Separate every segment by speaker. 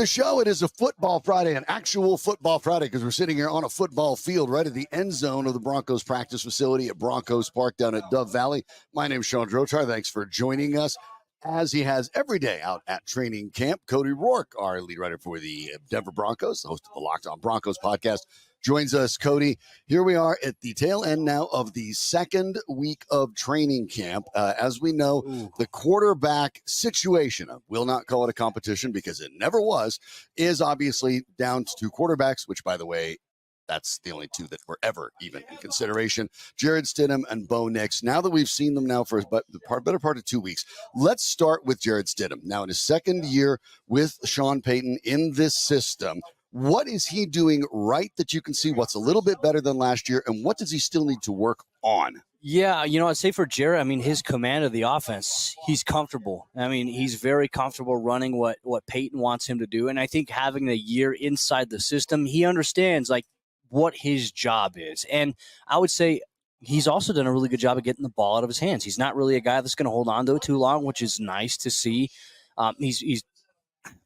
Speaker 1: the show. It is a football Friday, an actual football Friday, because we're sitting here on a football field right at the end zone of the Broncos practice facility at Broncos Park down at Dove Valley. My name is Sean Drotar. Thanks for joining us, as he has every day out at training camp. Cody Roark, our lead writer for the Denver Broncos, the host of the Locked On Broncos podcast, joins us. Cody, here we are at the tail end now of the second week of training camp. As we know, the quarterback situation, I will not call it a competition because it never was, is obviously down to two quarterbacks, which, by the way, that's the only two that were ever even in consideration. Jarrett Stidham and Bo Nix. Now that we've seen them now for the better part of 2 weeks, let's start with Jarrett Stidham. Now in his second year with Sean Payton in this system, what is he doing right that you can see what's a little bit better than last year, and what does he still need to work on?
Speaker 2: Yeah, I'd say for Jarrett, his command of the offense, he's comfortable. He's very comfortable running what Payton wants him to do, and I think having a year inside the system, he understands, what his job is. And I would say he's also done a really good job of getting the ball out of his hands. He's not really a guy that's going to hold on to it too long, which is nice to see.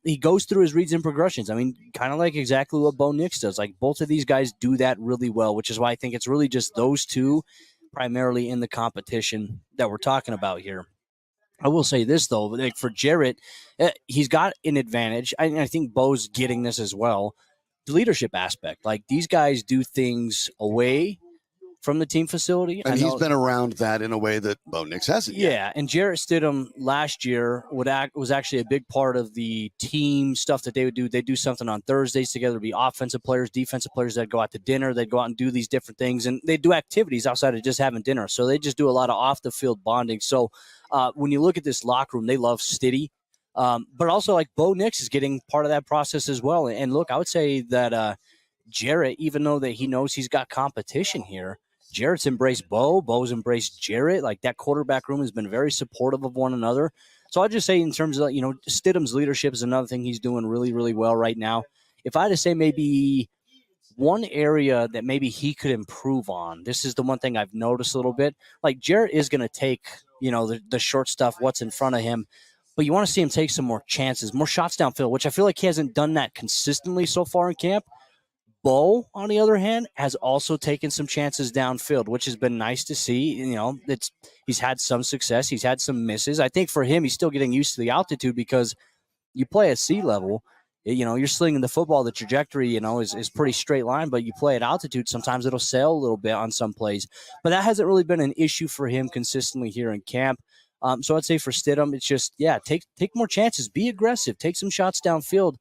Speaker 2: He goes through his reads and progressions. Kind of like exactly what Bo Nix does. Both of these guys do that really well, which is why I think it's really just those two primarily in the competition that we're talking about here. I will say this, though, for Jarrett, he's got an advantage. I think Bo's getting this as well. The leadership aspect. These guys do things away from the team facility.
Speaker 1: And he's been around that in a way that Bo Nix hasn't yet.
Speaker 2: Yeah, and Jarrett Stidham last year was actually a big part of the team stuff that they would do. They'd do something on Thursdays together. It'd be offensive players, defensive players that go out to dinner. They'd go out and do these different things, and they'd do activities outside of just having dinner. So they just do a lot of off-the-field bonding. So when you look at this locker room, they love Stiddy. But also, Bo Nix is getting part of that process as well. And look, I would say that Jarrett, even though that he knows he's got competition here, Jarrett's embraced Bo. Bo's embraced Jarrett. That quarterback room has been very supportive of one another. So I'd just say in terms of, Stidham's leadership is another thing he's doing really, really well right now. If I had to say maybe one area that maybe he could improve on, this is the one thing I've noticed a little bit. Jarrett is going to take, the short stuff, what's in front of him. But you want to see him take some more chances, more shots downfield, which I feel like he hasn't done that consistently so far in camp. Bo, on the other hand, has also taken some chances downfield, which has been nice to see. He's had some success. He's had some misses. I think for him, he's still getting used to the altitude because you play at sea level. You're slinging the football. The trajectory, is pretty straight line, but you play at altitude. Sometimes it'll sail a little bit on some plays. But that hasn't really been an issue for him consistently here in camp. So I'd say for Stidham, it's just, take more chances. Be aggressive. Take some shots downfield.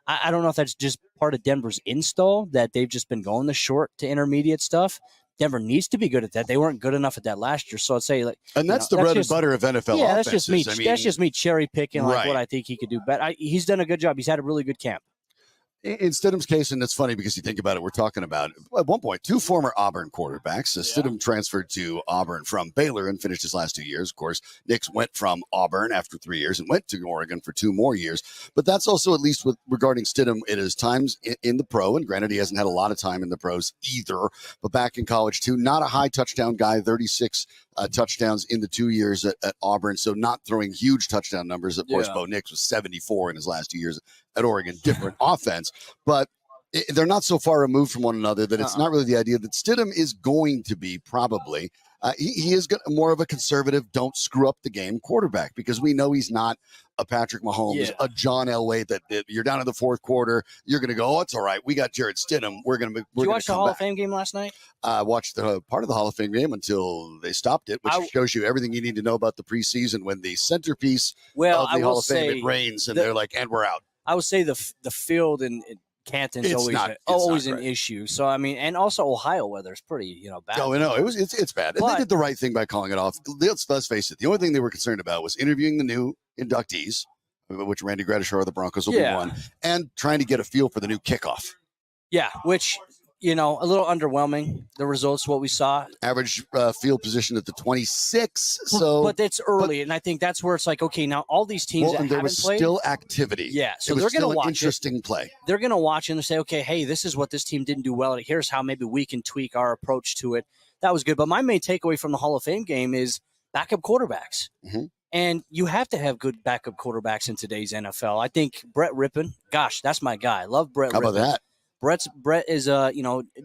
Speaker 2: I don't know if that's just part of Denver's install, that they've just been going the short to intermediate stuff. Denver needs to be good at that. They weren't good enough at that last year. So I'd say,
Speaker 1: and that's the bread and butter of NFL offenses.
Speaker 2: That's just me cherry picking what I think he could do. But he's done a good job. He's had a really good camp.
Speaker 1: In Stidham's case, and it's funny because you think about it, we're talking about, at one point, two former Auburn quarterbacks. Stidham transferred to Auburn from Baylor and finished his last 2 years. Of course, Nix went from Auburn after 3 years and went to Oregon for 2 more years. But that's also, at least regarding Stidham, it is times in the pro, and granted, he hasn't had a lot of time in the pros either, but back in college too, not a high touchdown guy, 36 touchdowns in the 2 years at Auburn, so not throwing huge touchdown numbers. Of course, Bo Nix was 74 in his last 2 years at Oregon. Different offense, but they're not so far removed from one another that it's not really the idea that Stidham is going to be probably he is more of a conservative, don't screw up the game quarterback, because we know he's not a Patrick Mahomes, a John Elway that you're down in the fourth quarter, you're going to go, oh, it's all right, we got Jarrett Stidham, we're going to.
Speaker 2: Did you watch the Hall of Fame game last night?
Speaker 1: Watched the part of the Hall of Fame game until they stopped it, which shows you everything you need to know about the preseason when the centerpiece of the Hall of Fame, it rains, and they're like, and we're out.
Speaker 2: I would say the field in Canton's always an issue. So and also Ohio weather is pretty bad.
Speaker 1: Oh, no, it's bad, and they did the right thing by calling it off. Let's face it. The only thing they were concerned about was interviewing the new inductees, which Randy Gradishar of the Broncos will be one, and trying to get a feel for the new kickoff.
Speaker 2: Yeah, which a little underwhelming, the results, what we saw.
Speaker 1: Average field position at the 26.
Speaker 2: But it's early, and I think that's where it's like, okay, now all these teams that
Speaker 1: there was
Speaker 2: played,
Speaker 1: still activity.
Speaker 2: Yeah, so they're going to watch
Speaker 1: interesting play.
Speaker 2: They're going to watch and they say, okay, hey, this is what this team didn't do well. Here's how maybe we can tweak our approach to it. That was good. But my main takeaway from the Hall of Fame game is backup quarterbacks. Mm-hmm. And you have to have good backup quarterbacks in today's NFL. I think Brett Rippon, gosh, that's my guy. I love Brett
Speaker 1: How
Speaker 2: Rippon.
Speaker 1: about that?
Speaker 2: Brett is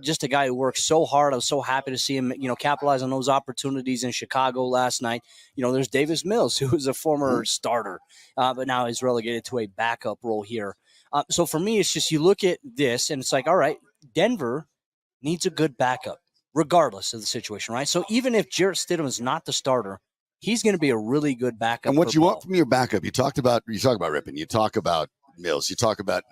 Speaker 2: just a guy who works so hard. I was so happy to see him, capitalize on those opportunities in Chicago last night. There's Davis Mills, who was a former starter, but now is relegated to a backup role here. So for me, it's just you look at this and it's like, all right, Denver needs a good backup, regardless of the situation, right? So even if Jarrett Stidham is not the starter, he's going to be a really good backup.
Speaker 1: And what you want from your backup, you talk about Rippon, you talk about Mills, you talk about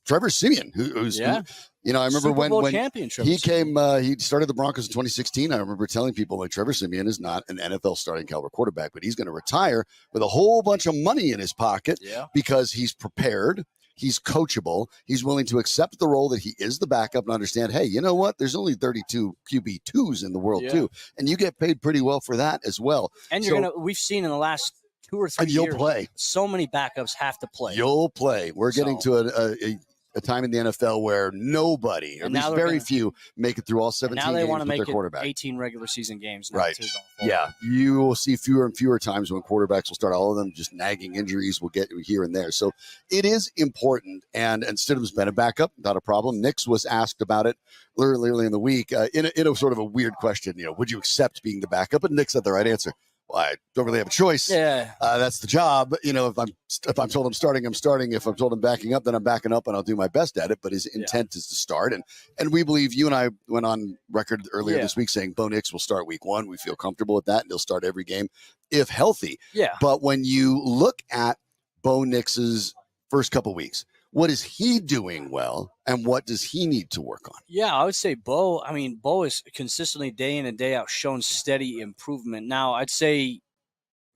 Speaker 1: Trevor Siemian, who's I remember
Speaker 2: Super Bowl
Speaker 1: when
Speaker 2: champion,
Speaker 1: he came, he started the Broncos in 2016. I remember telling people like Trevor Siemian is not an NFL starting caliber quarterback, but he's going to retire with a whole bunch of money in his pocket because he's prepared. He's coachable. He's willing to accept the role that he is the backup and understand, hey, you know what? There's only 32 QB2s in the world too. And you get paid pretty well for that as well.
Speaker 2: And we've seen in the last 2 or 3 years,
Speaker 1: you'll play.
Speaker 2: So many backups have to play.
Speaker 1: You'll play. We're getting to a time in the NFL where nobody, or at least very few, make it through all 17
Speaker 2: games. Now they want to make
Speaker 1: it
Speaker 2: 18 regular season games.
Speaker 1: Right. Yeah. You will see fewer and fewer times when quarterbacks will start all of them just nagging injuries will get here and there. So it is important. And Stidham's been a backup, not a problem. Nix was asked about it early in the week in a sort of a weird question. Would you accept being the backup? And Nix had the right answer. Well, I don't really have a choice.
Speaker 2: Yeah,
Speaker 1: that's the job. If I'm told I'm starting, I'm starting. If I'm told I'm backing up, then I'm backing up, and I'll do my best at it. But his intent is to start, and we believe. You and I went on record earlier this week saying Bo Nix will start week 1. We feel comfortable with that, and he'll start every game if healthy.
Speaker 2: Yeah.
Speaker 1: But when you look at Bo Nix's first couple weeks, what is he doing well, and what does he need to work on?
Speaker 2: Yeah, I would say Bo. Bo is consistently day in and day out shown steady improvement. Now, I'd say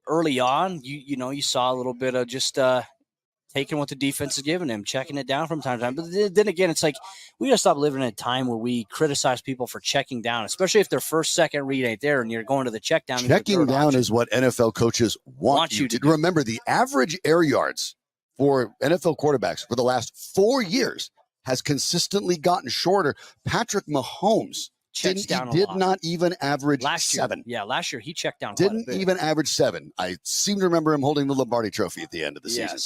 Speaker 2: early on, you saw a little bit of just taking what the defense is giving him, checking it down from time to time. But then again, it's like we got to stop living in a time where we criticize people for checking down, especially if their first, second read ain't there and you're going to the check down.
Speaker 1: Checking down is what NFL coaches want you to do. Remember, the average air yards for NFL quarterbacks for the last 4 years has consistently gotten shorter. Patrick Mahomes did not even average 7.
Speaker 2: Yeah, last year he checked down.
Speaker 1: Didn't even average 7. I seem to remember him holding the Lombardi Trophy at the end of the season.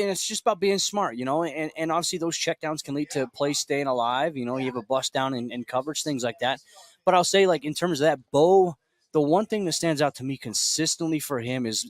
Speaker 2: And it's just about being smart, and obviously those checkdowns can lead to plays staying alive. You have a bust down in coverage, things like that. But I'll say, like, in terms of that, Bo, the one thing that stands out to me consistently for him is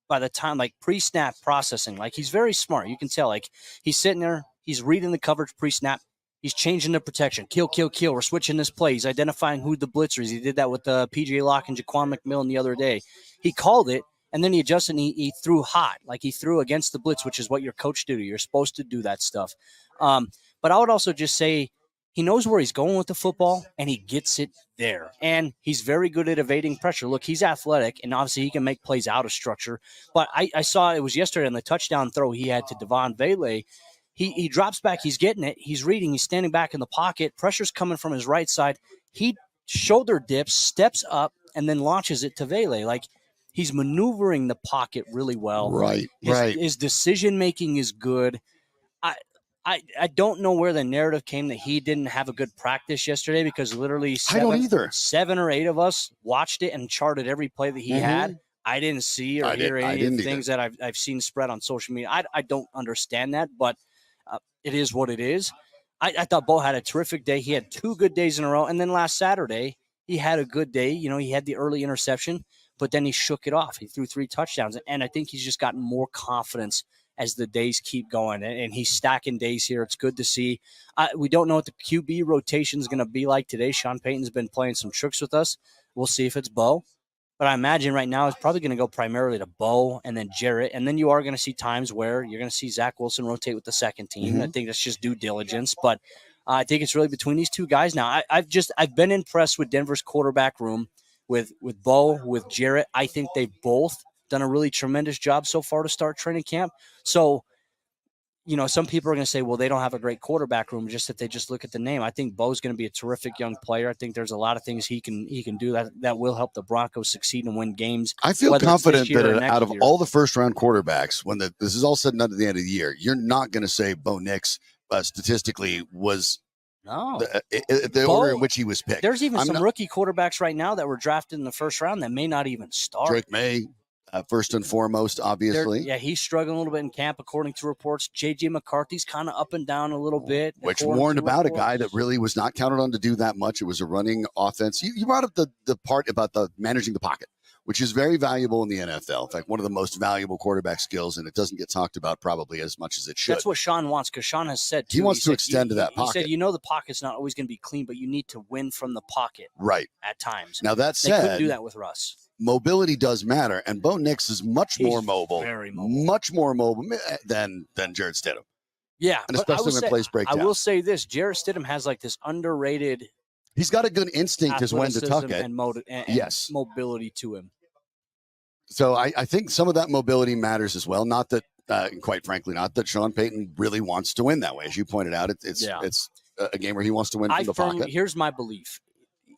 Speaker 2: by the time, like, pre-snap processing, like, he's very smart. You can tell, like, he's sitting there, he's reading the coverage pre-snap, he's changing the protection, kill. We're switching this play. He's identifying who the blitzer is. He did that with P.J. Locke and Jaquan McMillan the other day. He called it, and then he adjusted, and he threw hot, like he threw against the blitz, which is what your coach do. You're supposed to do that stuff. But I would also just say he knows where he's going with the football, and he gets it there. And he's very good at evading pressure. Look, he's athletic, and obviously he can make plays out of structure. But I saw it was yesterday on the touchdown throw he had to Devon Vele. He drops back. He's getting it. He's reading. He's standing back in the pocket. Pressure's coming from his right side. He shoulder dips, steps up, and then launches it to Vele. Like, he's maneuvering the pocket really well.
Speaker 1: Right.
Speaker 2: His decision-making is good. I don't know where the narrative came that he didn't have a good practice yesterday, because literally 7 or 8 of us watched it and charted every play that he had. I didn't see or hear any of the things that I've seen spread on social media. I don't understand that, but it is what it is. I thought Bo had a terrific day. He had 2 good days in a row. And then last Saturday, he had a good day. He had the early interception, but then he shook it off. He threw 3 touchdowns. And I think he's just gotten more confidence as the days keep going. And he's stacking days here. It's good to see. We don't know what the QB rotation is going to be like today. Sean Payton's been playing some tricks with us. We'll see if it's Bo. But I imagine right now it's probably going to go primarily to Bo and then Jarrett. And then you are going to see times where you're going to see Zach Wilson rotate with the second team. I think that's just due diligence. But I think it's really between these 2 guys now. I've been impressed with Denver's quarterback room with Bo, with Jarrett. I think they've both done a really tremendous job so far to start training camp. So, some people are going to say, well, they don't have a great quarterback room, just if they just look at the name. I think Bo's going to be a terrific young player. I think there's a lot of things he can do that will help the Broncos succeed and win games.
Speaker 1: I feel confident that out of all the first-round quarterbacks, when this is all said and done at the end of the year, you're not going to say Bo Nix statistically was the order in which he was picked.
Speaker 2: There's even some rookie quarterbacks right now that were drafted in the first round that may not even start.
Speaker 1: Drake May. first and foremost, obviously.
Speaker 2: Yeah, he's struggling a little bit in camp, according to reports. J.J. McCarthy's kind of up and down a little bit.
Speaker 1: Which warned about a guy that really was not counted on to do that much. It was a running offense. You brought up the part about the managing the pocket, which is very valuable in the NFL. In fact, one of the most valuable quarterback skills, and it doesn't get talked about probably as much as it should.
Speaker 2: That's what Sean wants, because Sean has said, too,
Speaker 1: he wants to extend to that pocket.
Speaker 2: He said, the pocket's not always going to be clean, but you need to win from the pocket at times.
Speaker 1: Now, that said,
Speaker 2: they couldn't do that with Russ.
Speaker 1: Mobility does matter, and Bo Nix is much more mobile, much more mobile than Jarrett Stidham.
Speaker 2: Yeah,
Speaker 1: and especially when plays break down.
Speaker 2: I will say this: Jarrett Stidham has like this underrated.
Speaker 1: He's got a good instinct as when to tuck it,
Speaker 2: and mobility to him.
Speaker 1: So I think some of that mobility matters as well. Not that, quite frankly, not that Sean Payton really wants to win that way, as you pointed out. It's a game where he wants to win from the pocket.
Speaker 2: Here's my belief.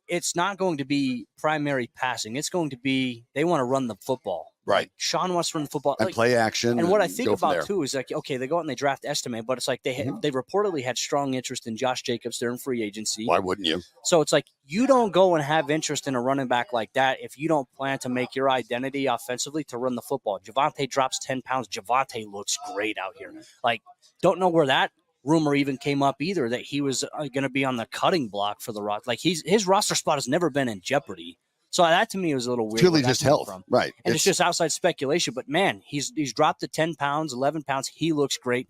Speaker 2: It's not going to be primary passing. It's going to be they want to run the football.
Speaker 1: Right.
Speaker 2: Sean wants to run the football.
Speaker 1: And play action.
Speaker 2: And what I think about, too, is like, okay, they go out and they draft Estimate, but it's like they reportedly had strong interest in Josh Jacobs. They're in free agency.
Speaker 1: Why wouldn't you?
Speaker 2: So it's like you don't go and have interest in a running back like that if you don't plan to make your identity offensively to run the football. Javonte drops 10 pounds. Javonte looks great out here. Like, don't know where that rumor even came up either, that he was going to be on the cutting block for the roster. Like his roster spot has never been in jeopardy. So that to me was a little weird.
Speaker 1: It's really just health, right?
Speaker 2: And it's just outside speculation. But man, he's dropped to 10 pounds, 11 pounds. He looks great.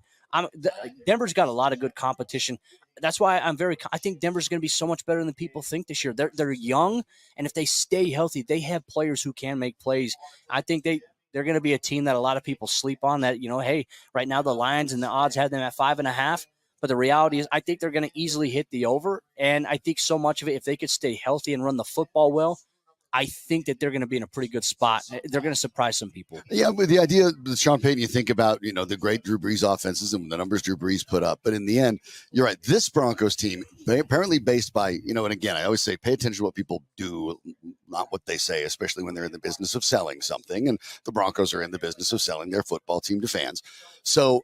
Speaker 2: Denver's got a lot of good competition. That's why I think Denver's going to be so much better than people think this year. They're young, and if they stay healthy, they have players who can make plays. I think they're going to be a team that a lot of people sleep on. That hey, right now the Lions and the odds have them at 5.5. But the reality is, I think they're going to easily hit the over. And I think so much of it, if they could stay healthy and run the football well, I think that they're going to be in a pretty good spot. They're going to surprise some people.
Speaker 1: Yeah, with the idea with Sean Payton, you think about, the great Drew Brees offenses and the numbers Drew Brees put up. But in the end, you're right. This Broncos team, they apparently based by, and again, I always say pay attention to what people do, not what they say, especially when they're in the business of selling something. And the Broncos are in the business of selling their football team to fans. So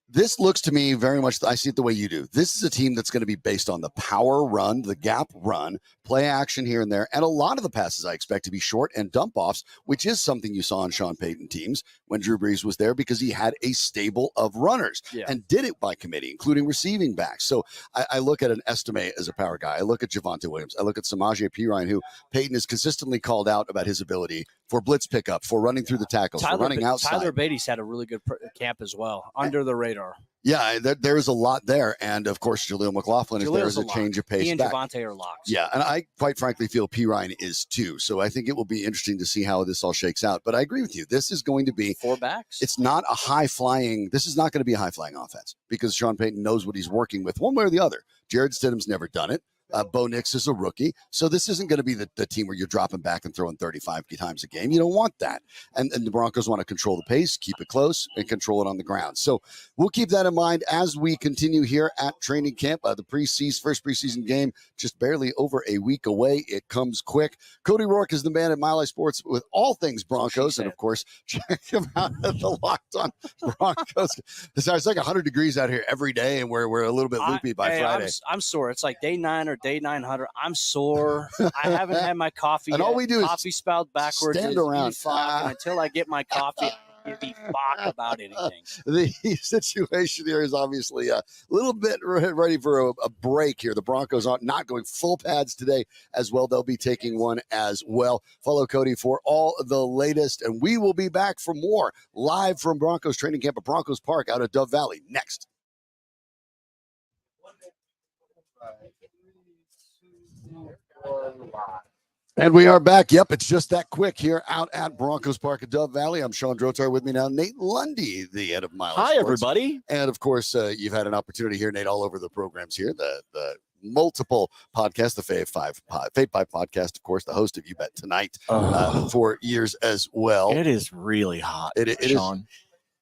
Speaker 1: this looks to me very much, I see it the way you do. This is a team that's going to be based on the power run, the gap run, play action here and there. And a lot of the passes I expect to be short and dump offs, which is something you saw on Sean Payton teams when Drew Brees was there, because he had a stable of runners and did it by committee, including receiving backs. So I look at an Estimate as a power guy. I look at Javonte Williams. I look at Samaje Perine, who Payton has consistently called out about his ability for blitz pickup, for running through the tackles, for running outside.
Speaker 2: Tyler Beatty's had a really good camp as well, under the radar.
Speaker 1: Yeah, there's a lot there. And, of course, Jaleel McLaughlin is there as a change of pace.
Speaker 2: He and Javonte are locks.
Speaker 1: Yeah, and I quite frankly feel Perine is too. So I think it will be interesting to see how this all shakes out. But I agree with you. This is going to be
Speaker 2: 4 backs.
Speaker 1: It's not a high-flying – this is not going to be a high-flying offense, because Sean Payton knows what he's working with one way or the other. Jared Stidham's never done it. Bo Nix is a rookie. So this isn't going to be the team where you're dropping back and throwing 35 times a game. You don't want that. And the Broncos want to control the pace, keep it close, and control it on the ground. So we'll keep that in mind as we continue here at training camp. The first preseason game just barely over a week away. It comes quick. Cody Roark is the man at Mile High Sports with all things Broncos. And, of course, check him out at the Locked On Broncos. It's like 100 degrees out here every day, and we're a little bit loopy by Friday.
Speaker 2: I'm sore. It's like day 9 or day 900. I'm sore. I haven't had my coffee
Speaker 1: and
Speaker 2: yet.
Speaker 1: all we do
Speaker 2: coffee
Speaker 1: is
Speaker 2: spelled backwards.
Speaker 1: Stand around.
Speaker 2: And until I get my coffee, I can't be fuck about anything.
Speaker 1: The situation here is obviously a little bit ready for a break here. The Broncos are not going full pads today as well. They'll be taking one as well. Follow Cody for all the latest, and we will be back for more live from Broncos training camp at Broncos Park out of Dove Valley next. And we are back. Yep, it's just that quick here out at Broncos Park at Dove Valley. I'm Sean Drotar. With me now, Nate Lundy, the head of Mile High
Speaker 3: Hi,
Speaker 1: Sports.
Speaker 3: Everybody.
Speaker 1: And, of course, you've had an opportunity here, Nate, all over the programs here. The multiple podcasts, the Fave 5 podcast, of course, the host of You Bet Tonight for years as well.
Speaker 3: It is really hot, Sean.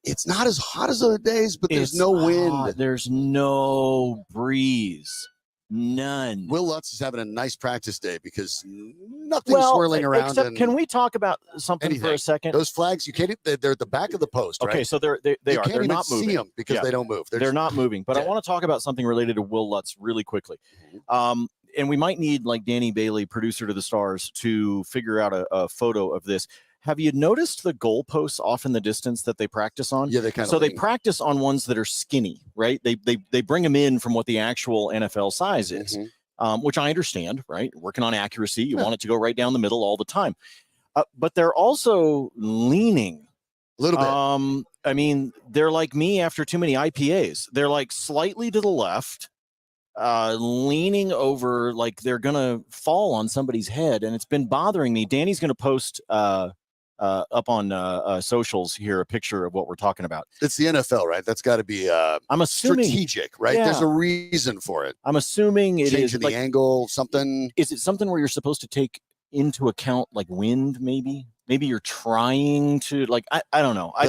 Speaker 1: It's not as hot as other days, but there's no wind.
Speaker 3: There's no breeze. None.
Speaker 1: Will Lutz is having a nice practice day because nothing's swirling around.
Speaker 3: Except, can we talk about something for a second?
Speaker 1: Those flags, you can't. They're at the back of the post, right?
Speaker 3: Okay, so they are.
Speaker 1: They're
Speaker 3: not moving.
Speaker 1: See them because they don't move.
Speaker 3: They're not moving. But I want to talk about something related to Will Lutz really quickly. And we might need like Danny Bailey, producer to the stars, to figure out a photo of this. Have you noticed the goalposts off in the distance that they practice on?
Speaker 1: Yeah, they kind of.
Speaker 3: So they practice on ones that are skinny, right? They bring them in from what the actual NFL size is, which I understand, right? Working on accuracy, you want it to go right down the middle all the time. But they're also leaning
Speaker 1: a little bit.
Speaker 3: I mean, they're like me after too many IPAs. They're like slightly to the left, leaning over like they're gonna fall on somebody's head, and it's been bothering me. Danny's gonna post up on socials here a picture of what we're talking about.
Speaker 1: It's the NFL, right? That's got to be
Speaker 3: I'm assuming
Speaker 1: strategic, right?
Speaker 3: Yeah.
Speaker 1: There's a reason for it.
Speaker 3: I'm assuming it
Speaker 1: Changing
Speaker 3: is
Speaker 1: the
Speaker 3: like,
Speaker 1: angle, something.
Speaker 3: Is it something where you're supposed to take into account like wind? Maybe you're trying to like I don't know. I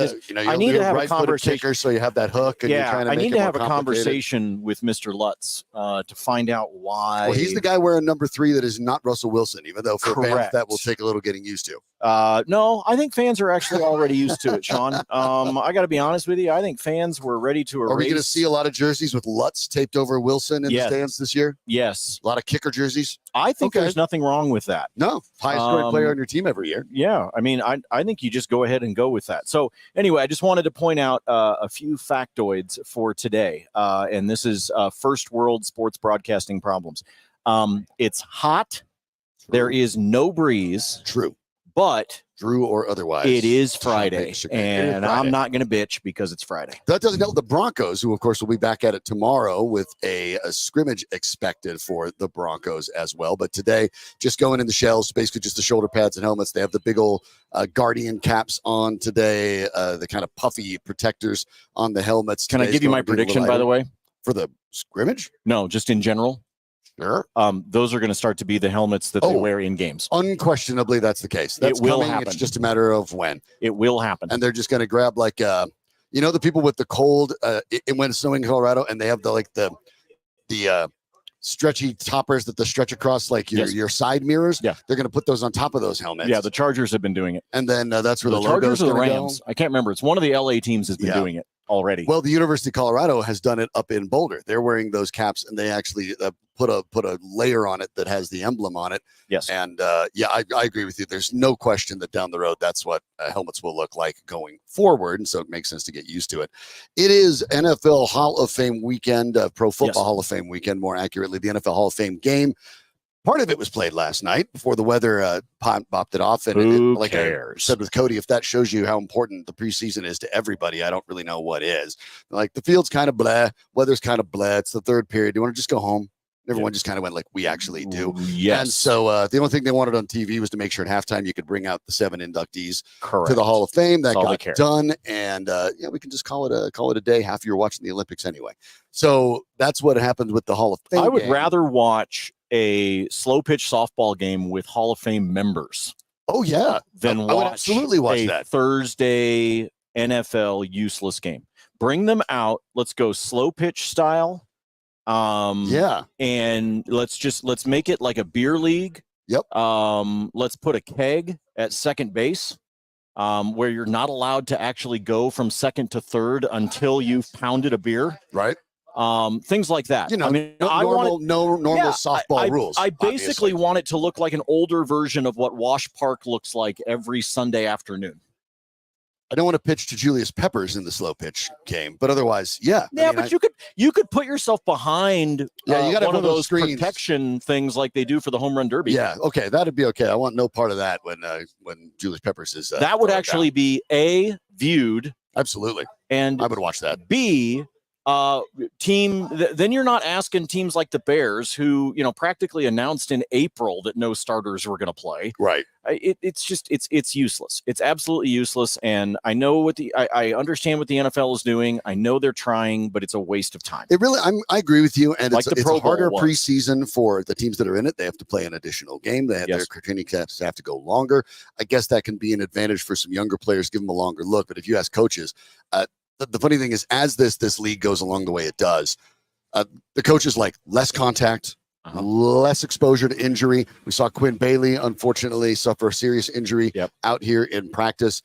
Speaker 3: need to have a conversation.
Speaker 1: Kicker, so you have that hook. And
Speaker 3: yeah,
Speaker 1: I
Speaker 3: need to have a conversation with Mr. Lutz to find out why.
Speaker 1: Well, he's the guy wearing number 3 that is not Russell Wilson, even though for fans that will take a little getting used to.
Speaker 3: No, I think fans are actually already used to it, Sean. I got to be honest with you. I think fans were ready to erase.
Speaker 1: Are we going to see a lot of jerseys with Lutz taped over Wilson in the stands this year?
Speaker 3: Yes.
Speaker 1: A lot of kicker jerseys?
Speaker 3: I think there's nothing wrong with that.
Speaker 1: No. Highest scoring player on your team every year.
Speaker 3: Yeah. I mean, I think you just go ahead and go with that. So anyway, I just wanted to point out a few factoids for today. And this is first world sports broadcasting problems. It's hot. True. There is no breeze.
Speaker 1: True.
Speaker 3: But
Speaker 1: Drew or otherwise,
Speaker 3: it is Friday, and I'm not going to bitch because it's Friday.
Speaker 1: That doesn't help the Broncos, who, of course, will be back at it tomorrow with a scrimmage expected for the Broncos as well. But today, just going in the shells, basically just the shoulder pads and helmets. They have the big old Guardian caps on today, the kind of puffy protectors on the helmets.
Speaker 3: Can I give you my prediction, by the way?
Speaker 1: For the scrimmage?
Speaker 3: No, just in general.
Speaker 1: Sure.
Speaker 3: Those are going to start to be the helmets that they wear in games.
Speaker 1: Unquestionably, that's the case. That's
Speaker 3: it will
Speaker 1: coming.
Speaker 3: Happen.
Speaker 1: It's just a matter of when.
Speaker 3: It will happen.
Speaker 1: And they're just going to grab like, the people with the cold when it's snowing in Colorado, and they have the stretchy toppers that stretch across like your side mirrors.
Speaker 3: Yeah.
Speaker 1: They're going to put those on top of those helmets.
Speaker 3: Yeah, the Chargers have been doing it.
Speaker 1: And then that's where the
Speaker 3: Chargers
Speaker 1: logo's
Speaker 3: or the
Speaker 1: going to
Speaker 3: Rams.
Speaker 1: go.
Speaker 3: I can't remember. It's one of the LA teams has been doing it already.
Speaker 1: Well, the University of Colorado has done it up in Boulder. They're wearing those caps, and they actually put a layer on it that has the emblem on it.
Speaker 3: Yes.
Speaker 1: And I agree with you. There's no question that down the road, that's what helmets will look like going forward. And so it makes sense to get used to it. It is NFL Hall of Fame weekend, Pro Football Hall of Fame weekend, more accurately, the NFL Hall of Fame game. Part of it was played last night before the weather popped it off. And like I said with Cody, if that shows you how important the preseason is to everybody, I don't really know what is. Like the field's kind of blah, weather's kind of blah. It's the third period. Do you want to just go home? Everyone just kind of went like, we actually do.
Speaker 3: Yes.
Speaker 1: And so the only thing they wanted on TV was to make sure at halftime you could bring out the 7 inductees to the Hall of Fame. That got done. And we can just call it a day. Half of you are watching the Olympics anyway. So that's what happened with the Hall of Fame.
Speaker 3: I would rather watch a slow pitch softball game with Hall of Fame members.
Speaker 1: Oh, yeah.
Speaker 3: Than
Speaker 1: I would absolutely watch that.
Speaker 3: Thursday NFL useless game. Bring them out. Let's go slow pitch style. And let's make it like a beer league.
Speaker 1: Yep.
Speaker 3: Let's put a keg at second base, where you're not allowed to actually go from second to third until you've pounded a beer.
Speaker 1: Right.
Speaker 3: Things like that.
Speaker 1: I mean, normal softball rules.
Speaker 3: I basically want it to look like an older version of what Wash Park looks like every Sunday afternoon.
Speaker 1: I don't want to pitch to Julius Peppers in the slow pitch game, but otherwise, yeah.
Speaker 3: Yeah, but you could put yourself behind
Speaker 1: you got
Speaker 3: one of those protection things like they do for the home run derby.
Speaker 1: Yeah, okay, that'd be okay. I want no part of that when Julius Peppers is.
Speaker 3: That would actually be viewed.
Speaker 1: Absolutely,
Speaker 3: and
Speaker 1: I would watch that.
Speaker 3: B, then you're not asking teams like the Bears, who practically announced in April that no starters were going to play.
Speaker 1: Right.
Speaker 3: It's useless. It's absolutely useless. And I know I understand what the NFL is doing. I know they're trying, but it's a waste of time.
Speaker 1: It really, I agree with you. And
Speaker 3: like
Speaker 1: it's a harder preseason for the teams that are in it. They have to play an additional game. They have their training camps have to go longer. I guess that can be an advantage for some younger players, give them a longer look. But if you ask coaches, the funny thing is, as this league goes along the way it does, the coaches like less contact, less exposure to injury. We saw Quinn Bailey, unfortunately, suffer a serious injury out here in practice.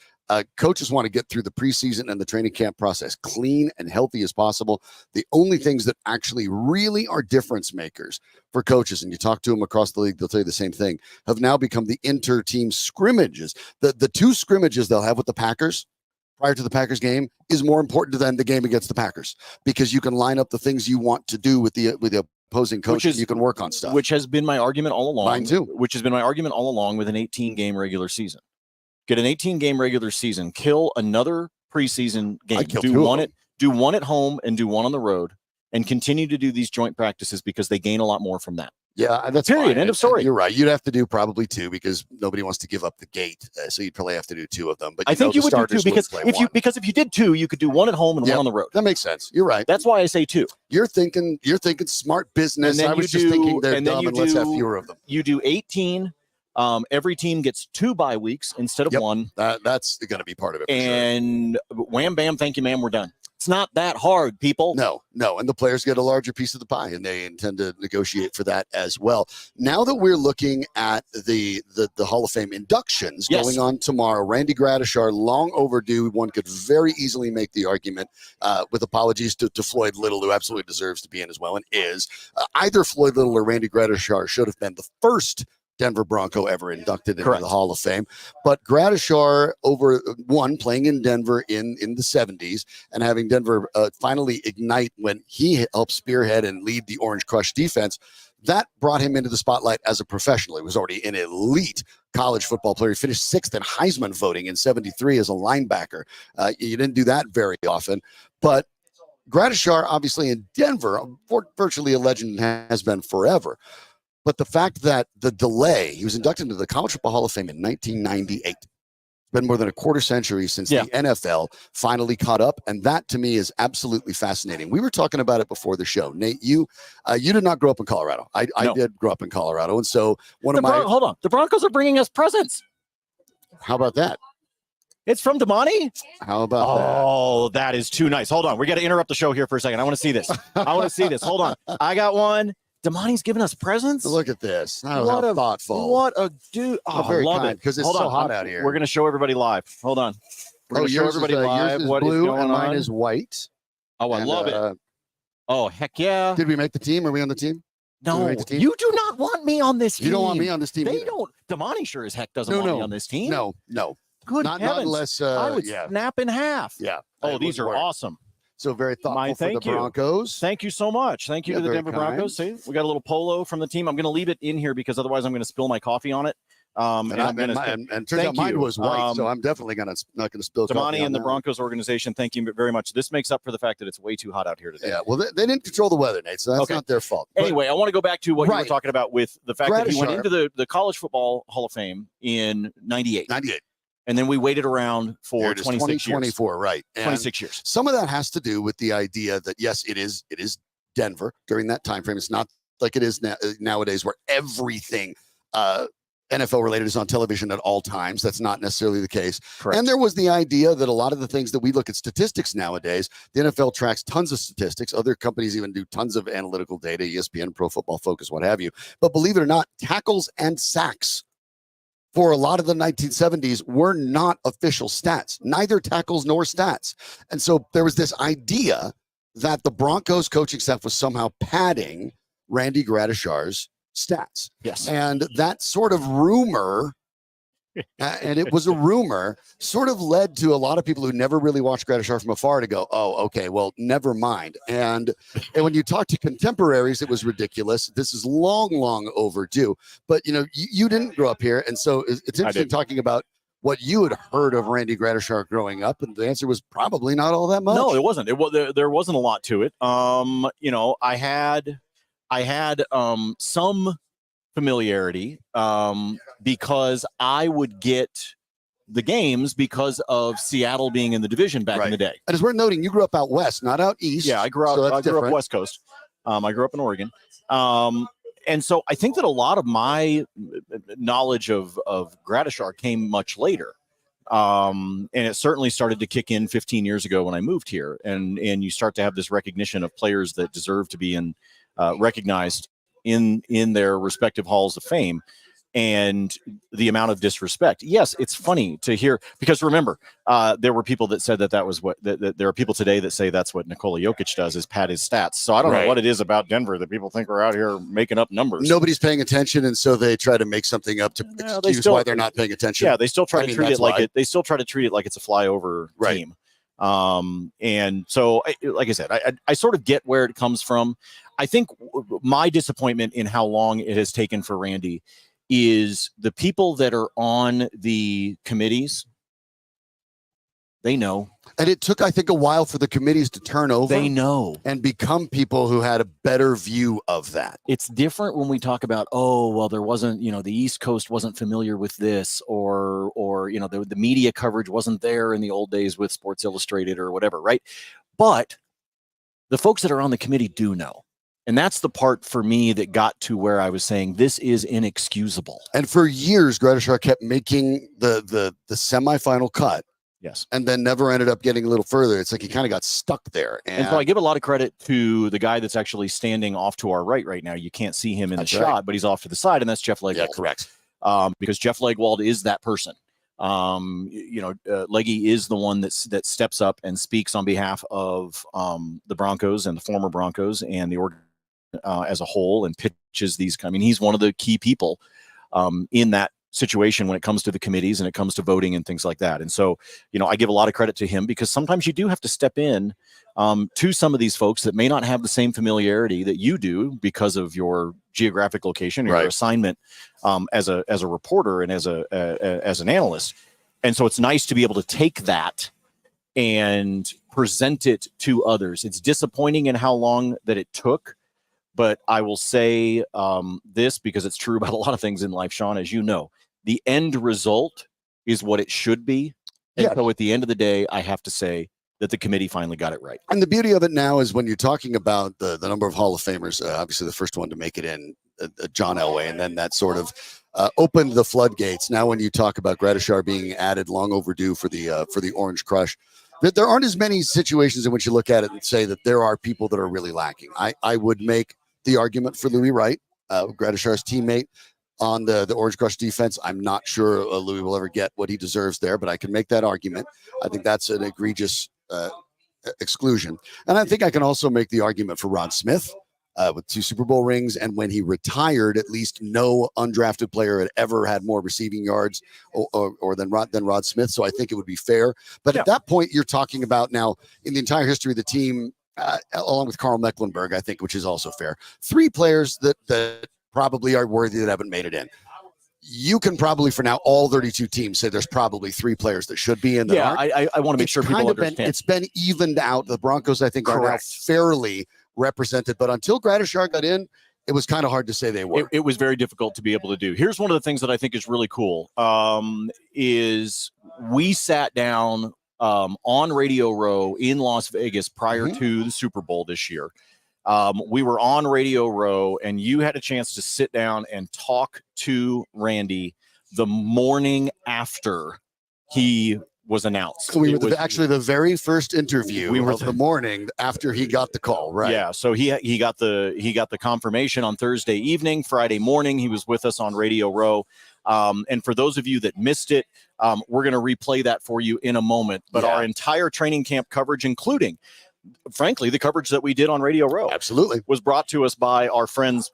Speaker 1: Coaches want to get through the preseason and the training camp process clean and healthy as possible. The only things that actually really are difference makers for coaches, and you talk to them across the league, they'll tell you the same thing, have now become the inter-team scrimmages. The two scrimmages they'll have with the Packers prior to the Packers game is more important than the game against the Packers, because you can line up the things you want to do with the opposing coach, and you can work on stuff.
Speaker 3: Which has been my argument all along.
Speaker 1: Mine too.
Speaker 3: Which has been my argument all along with an 18-game regular season. Get an 18-game regular season, kill another preseason game. Do one at home and do one on the road, and continue to do these joint practices because they gain a lot more from that.
Speaker 1: Yeah, that's
Speaker 3: period.
Speaker 1: Fine.
Speaker 3: End of story.
Speaker 1: You're right. You'd have to do probably two, because nobody wants to give up the gate. So you'd probably have to do two of them. But
Speaker 3: I think you would do two, because if you did two, you could do one at home and one on the road.
Speaker 1: That makes sense. You're right.
Speaker 3: That's why I say two.
Speaker 1: You're thinking smart business. I was just thinking they're dumb and let's have fewer of them.
Speaker 3: You do 18. Every team gets 2 bye weeks instead of one.
Speaker 1: That's going to be part of it.
Speaker 3: And wham, bam, thank you, ma'am, we're done. It's not that hard, people.
Speaker 1: No. And the players get a larger piece of the pie, and they intend to negotiate for that as well. Now that we're looking at the Hall of Fame inductions going on tomorrow, Randy Gradishar, long overdue. One could very easily make the argument, with apologies to Floyd Little, who absolutely deserves to be in as well, and is. Either Floyd Little or Randy Gradishar should have been the first Denver Bronco ever inducted into the Hall of Fame. But Gradishar, playing in Denver in the 70s, and having Denver finally ignite when he helped spearhead and lead the Orange Crush defense, that brought him into the spotlight as a professional. He was already an elite college football player. He finished 6th in Heisman voting in 73 as a linebacker. You didn't do that very often. But Gradishar, obviously in Denver, virtually a legend, has been forever. But the fact that the delay, he was inducted into the College Football Hall of Fame in 1998. It's been more than a quarter century since the NFL finally caught up. And that, to me, is absolutely fascinating. We were talking about it before the show. Nate, you did not grow up in Colorado. I did grow up in Colorado. And so
Speaker 3: hold on. The Broncos are bringing us presents.
Speaker 1: How about that?
Speaker 3: It's from Damani?
Speaker 1: How about that?
Speaker 3: Oh, that is too nice. Hold on. We got to interrupt the show here for a second. I want to see this. Hold on. I got one. Damani's giving us presents.
Speaker 1: Look at this. How thoughtful.
Speaker 3: What a dude. Oh,
Speaker 1: very
Speaker 3: love
Speaker 1: kind, because it's so hot out here.
Speaker 3: We're going to show everybody live. Hold on. We're going to show everybody live what
Speaker 1: blue,
Speaker 3: is going
Speaker 1: and
Speaker 3: on.
Speaker 1: Mine is white.
Speaker 3: Oh, I love it. Oh, heck yeah.
Speaker 1: Did we make the team? Are we on the team?
Speaker 3: No, you do not want me on this team.
Speaker 1: You don't want me on this team.
Speaker 3: They don't. Damani sure as heck doesn't want me on this team.
Speaker 1: No.
Speaker 3: Good
Speaker 1: not
Speaker 3: heavens.
Speaker 1: Unless,
Speaker 3: I would snap in half.
Speaker 1: Yeah.
Speaker 3: Oh, these are awesome.
Speaker 1: So very thoughtful for the Broncos.
Speaker 3: Thank you so much. Thank you to the Denver Broncos. See, we got a little polo from the team. I'm going to leave it in here because otherwise I'm going to spill my coffee on it. And
Speaker 1: turns out mine was white, so I'm definitely not going to spill coffee on
Speaker 3: Damani and the Broncos organization, thank you very much. This makes up for the fact that it's way too hot out here today.
Speaker 1: Yeah, well, they didn't control the weather, Nate, so that's not their fault.
Speaker 3: Anyway, I want to go back to what you were talking about with the fact that he went into the College Football Hall of Fame in 98. And then we waited around for 26 years.
Speaker 1: 24, right. And
Speaker 3: 26 years.
Speaker 1: Some of that has to do with the idea that, yes, it is Denver during that time frame. It's not like it is nowadays where everything NFL related is on television at all times. That's not necessarily the case.
Speaker 3: Correct.
Speaker 1: And there was the idea that a lot of the things that we look at statistics nowadays, the NFL tracks tons of statistics. Other companies even do tons of analytical data, ESPN, Pro Football Focus, what have you. But believe it or not, tackles and sacks for a lot of the 1970s were not official stats, neither tackles nor stats. And so there was this idea that the Broncos coaching staff was somehow padding Randy Gradishar's stats.
Speaker 3: Yes.
Speaker 1: And that sort of rumor, and it was a rumor, sort of led to a lot of people who never really watched Gradishar from afar to go, oh, okay, well, never mind. And when you talk to contemporaries, it was ridiculous. This is long overdue. But, you didn't grow up here. And so it's interesting talking about what you had heard of Randy Gradishar growing up. And the answer was probably not all that much.
Speaker 3: No, it wasn't. There wasn't a lot to it. I had some familiarity because I would get the games because of Seattle being in the division back in the day.
Speaker 1: And it's worth noting, you grew up out west, not out east.
Speaker 3: Yeah, I grew up West Coast. I grew up in Oregon. And so I think that a lot of my knowledge of Gradishar came much later. And it certainly started to kick in 15 years ago when I moved here. And you start to have this recognition of players that deserve to be recognized in their respective halls of fame. and the amount of disrespect. Yes, it's funny to hear, because remember, there were people that said that was what that there are people today that say that's what Nikola Jokic does, is pad his stats. So I don't know what it is about Denver that people think we're out here making up numbers.
Speaker 1: Nobody's paying attention, and so they try to make something up to excuse why they're not paying attention.
Speaker 3: Yeah, they still try to treat it like it. They still try to treat it like it's a flyover team. And so, like I said, I sort of get where it comes from. I think my disappointment in how long it has taken for Randy is the people that are on the committees. They know. And
Speaker 1: it took, I think, a while for the committees to turn over.
Speaker 3: They know.
Speaker 1: And become people who had a better view of that.
Speaker 3: It's different when we talk about, there wasn't, the East Coast wasn't familiar with this, or the media coverage wasn't there in the old days with Sports Illustrated or whatever, right? But the folks that are on the committee do know. And that's the part for me that got to where I was saying this is inexcusable.
Speaker 1: And for years, Gradishar kept making the semifinal cut.
Speaker 3: Yes.
Speaker 1: And then never ended up getting a little further. It's like he kind of got stuck there.
Speaker 3: And so I give a lot of credit to the guy that's actually standing off to our right now. You can't see him in the shot, but he's off to the side, and that's Jeff Legwold.
Speaker 1: Yeah, correct.
Speaker 3: Because Jeff Legwold is that person. Leggy is the one that steps up and speaks on behalf of the Broncos and the former Broncos and the org as a whole, and pitches these. I mean, he's one of the key people in that situation when it comes to the committees and it comes to voting and things like that. And so, I give a lot of credit to him, because sometimes you do have to step in to some of these folks that may not have the same familiarity that you do because of your geographic location or your assignment as a reporter and as an analyst. And so it's nice to be able to take that and present it to others. It's disappointing in how long that it took, but I will say this, because it's true about a lot of things in life, Sean, as you know. The end result is what it should be. And so at the end of the day, I have to say that the committee finally got it right.
Speaker 1: And the beauty of it now is when you're talking about the number of Hall of Famers, obviously the first one to make it in, John Elway, and then that sort of opened the floodgates. Now when you talk about Gradishar being added, long overdue for the Orange Crush, that there aren't as many situations in which you look at it and say that there are people that are really lacking. I would make the argument for Louis Wright, Gradishar's teammate on the Orange Crush defense. I'm not sure Louis will ever get what he deserves there, but I can make that argument. I think that's an egregious exclusion. And I think I can also make the argument for Rod Smith with 2 Super Bowl rings. And when he retired, at least no undrafted player had ever had more receiving yards or than Rod Smith. So I think it would be fair. But at that point, you're talking about now in the entire history of the team, along with Carl Mecklenburg, I think, which is also fair. 3 players that probably are worthy that haven't made it in. You can probably, for now, all 32 teams say there's probably 3 players that should be in there.
Speaker 3: Yeah, I want to make sure people understand.
Speaker 1: It's been evened out. The Broncos, I think, are now fairly represented. But until Gradishar got in, it was kind of hard to say they were.
Speaker 3: It was very difficult to be able to do. Here's one of the things that I think is really cool, is we sat down on Radio Row in Las Vegas prior to the Super Bowl this year. We were on Radio Row, and you had a chance to sit down and talk to Randy the morning after he was announced.
Speaker 1: We were actually the very first interview of the morning after he got the call, right?
Speaker 3: Yeah, so he got the confirmation on Thursday evening. Friday morning, he was with us on Radio Row. And for those of you that missed it, we're going to replay that for you in a moment. But our entire training camp coverage, including, frankly, the coverage that we did on Radio Row,
Speaker 1: absolutely,
Speaker 3: was brought to us by our friends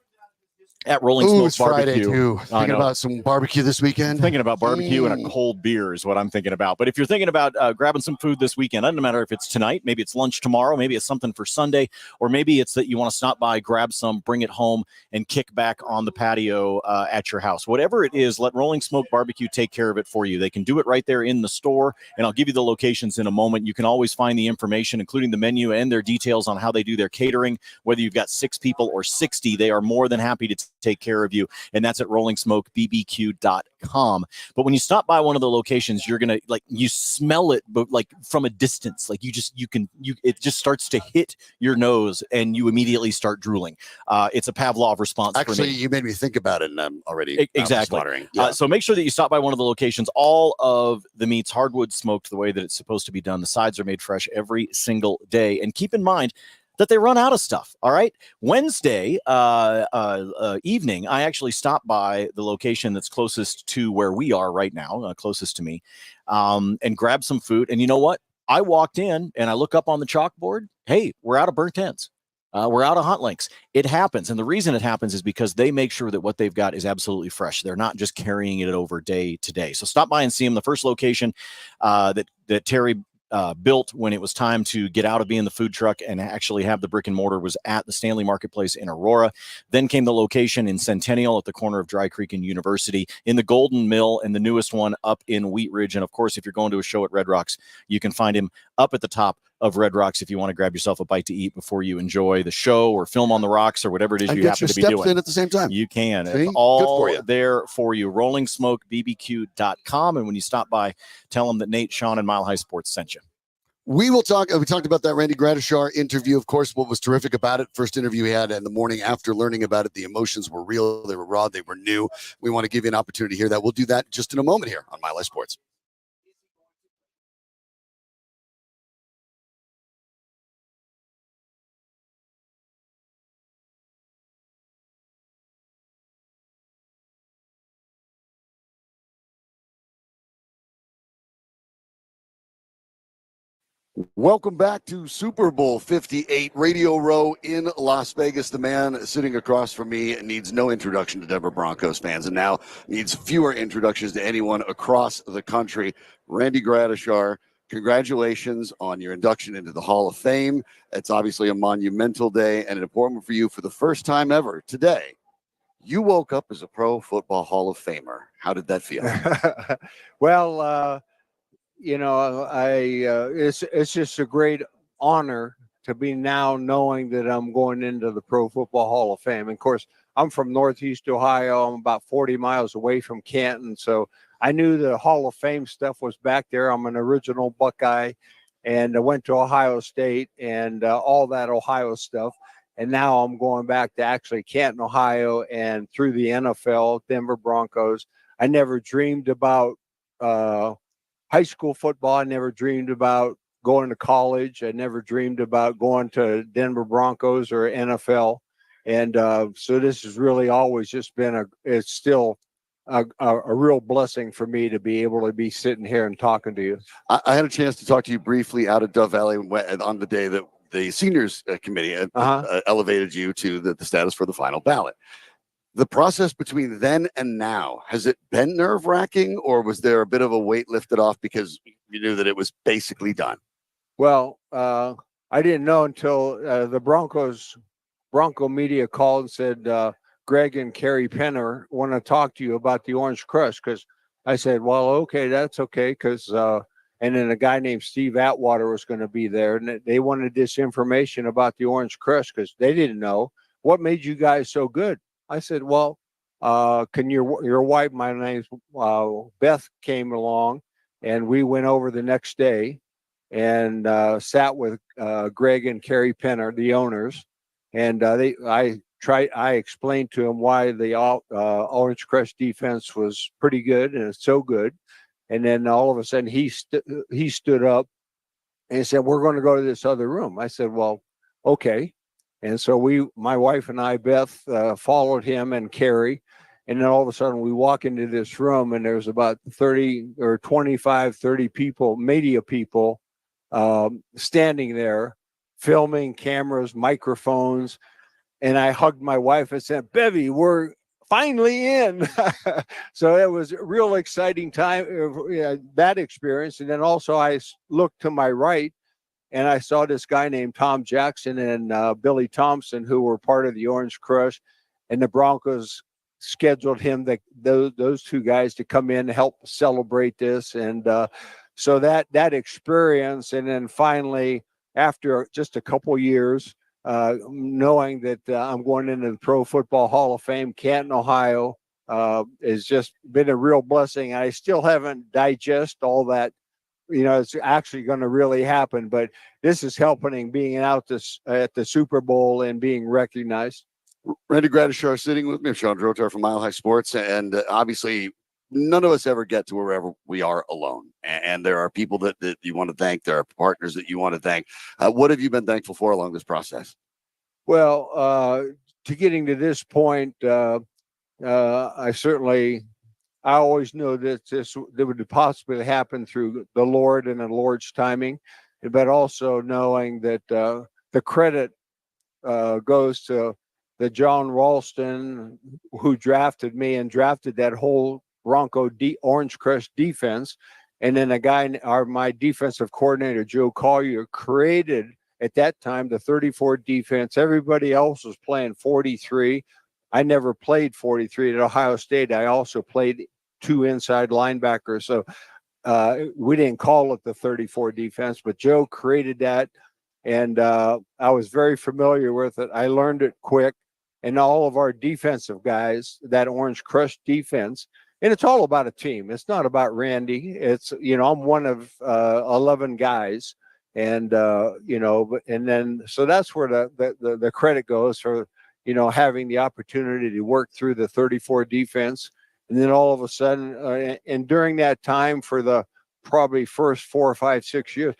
Speaker 3: at Rolling Smoke
Speaker 1: Friday
Speaker 3: Barbecue.
Speaker 1: Too. Thinking about some barbecue this weekend?
Speaker 3: Thinking about barbecue and a cold beer is what I'm thinking about. But if you're thinking about grabbing some food this weekend, it doesn't matter if it's tonight, maybe it's lunch tomorrow, maybe it's something for Sunday, or maybe it's that you want to stop by, grab some, bring it home, and kick back on the patio at your house. Whatever it is, let Rolling Smoke Barbecue take care of it for you. They can do it right there in the store, and I'll give you the locations in a moment. You can always find the information, including the menu and their details on how they do their catering. Whether you've got 6 people or 60, they are more than happy to take care of you. And that's at RollingSmokeBBQ.com. But when you stop by one of the locations, you're going to, like, you smell it, but like from a distance, like it just starts to hit your nose and you immediately start drooling. It's a Pavlov response.
Speaker 1: Actually,
Speaker 3: for me.
Speaker 1: You made me think about it, and I'm already
Speaker 3: exactly. So make sure that you stop by one of the locations. All of the meat's hardwood smoked the way that it's supposed to be done. The sides are made fresh every single day. And keep in mind, that they run out of stuff. All right. Wednesday evening, I actually stopped by the location that's closest to where we are right now, closest to me, and grabbed some food. And you know what? I walked in and I look up on the chalkboard. Hey, we're out of burnt ends. We're out of hot links. It happens. And the reason it happens is because they make sure that what they've got is absolutely fresh. They're not just carrying it over day to day. So stop by and see them. The first location that Terry built when it was time to get out of being the food truck and actually have the brick and mortar was at the Stanley Marketplace in Aurora. Then came the location in Centennial at the corner of Dry Creek and University, in the Golden Mill, and the newest one up in Wheat Ridge. And of course, if you're going to a show at Red Rocks, you can find him up at the top of Red Rocks if you want to grab yourself a bite to eat before you enjoy the show or film on the rocks or whatever it is you happen to be doing.
Speaker 1: In at the same time.
Speaker 3: You can.
Speaker 1: See?
Speaker 3: It's all
Speaker 1: for you.
Speaker 3: there for you. RollingSmokeBBQ.com. And when you stop by, tell them that Nate, Sean, and Mile High Sports sent you.
Speaker 1: We talked about that Randy Gradishar interview. Of course, what was terrific about it, first interview we had in the morning after learning about it, the emotions were real, they were raw, they were new. We want to give you an opportunity to hear that. We'll do that just in a moment here on Mile High Sports. Welcome back to Super Bowl 58 Radio Row in Las Vegas. The man sitting across from me needs no introduction to Denver Broncos fans and now needs fewer introductions to anyone across the country. Randy Gradishar, congratulations on your induction into the Hall of Fame. It's obviously a monumental day and an important for you for the first time ever today. You woke up as a Pro Football Hall of Famer. How did that feel?
Speaker 4: Well, it's just a great honor to be now knowing that I'm going into the Pro Football Hall of Fame. And of course, I'm from Northeast Ohio. I'm about 40 miles away from Canton. So I knew the Hall of Fame stuff was back there. I'm an original Buckeye and I went to Ohio State and all that Ohio stuff. And now I'm going back to actually Canton, Ohio, and through the NFL, Denver Broncos. I never dreamed about high school football. I never dreamed about going to college. I never dreamed about going to Denver Broncos or NFL. And so this has really always just been it's still a real blessing for me to be able to be sitting here and talking to you.
Speaker 1: I had a chance to talk to you briefly out of Dove Valley on the day that the seniors committee elevated you to the status for the final ballot. The process between then and now, has it been nerve-wracking, or was there a bit of a weight lifted off because you knew that it was basically done?
Speaker 4: Well, I didn't know until the Bronco media called and said, Greg and Carrie Penner want to talk to you about the Orange Crush. Because I said, well, okay, that's okay. Because and then a guy named Steve Atwater was going to be there, and they wanted this information about the Orange Crush because they didn't know. What made you guys so good? I said, well, can your wife, my name's Beth, came along, and we went over the next day and sat with Greg and Carrie Penner, the owners, and I explained to them why the Orange Crush defense was pretty good and it's so good, and then all of a sudden he stood up and he said, we're going to go to this other room. I said, well, okay. And so my wife and I, Beth, followed him and Carrie. And then all of a sudden we walk into this room and there's about 30 or 25, 30 people, media people, standing there, filming, cameras, microphones. And I hugged my wife and said, Bevy, we're finally in. So it was a real exciting time, that experience. And then also I looked to my right, and I saw this guy named Tom Jackson and Billy Thompson, who were part of the Orange Crush, and the Broncos scheduled him, those two guys, to come in and help celebrate this. And so that experience, and then finally, after just a couple years, knowing that I'm going into the Pro Football Hall of Fame, Canton, Ohio, has just been a real blessing. I still haven't digested all that. It's actually going to really happen, but this is helping being out at the Super Bowl and being recognized.
Speaker 1: Randy Gradishar sitting with me, Sean Drotar from Mile High Sports, and obviously none of us ever get to wherever we are alone. And there are people that you want to thank. There are partners that you want to thank. What have you been thankful for along this process?
Speaker 4: Well, to getting to this point, I always knew that that would possibly happen through the Lord and the Lord's timing, but also knowing that the credit goes to the John Ralston, who drafted me and drafted that whole Bronco Orange Crush defense. And then my defensive coordinator, Joe Collier, created at that time the 34 defense. Everybody else was playing 43. I never played 43 at Ohio State. I also played 2 inside linebackers. So we didn't call it the 34 defense, but Joe created that. And I was very familiar with it. I learned it quick. And all of our defensive guys, that Orange Crush defense, and it's all about a team. It's not about Randy. It's, I'm one of 11 guys. And, and then, so that's where the credit goes for, having the opportunity to work through the 34 defense. And then all of a sudden, and during that time for the probably first 4 or 5, 6 years,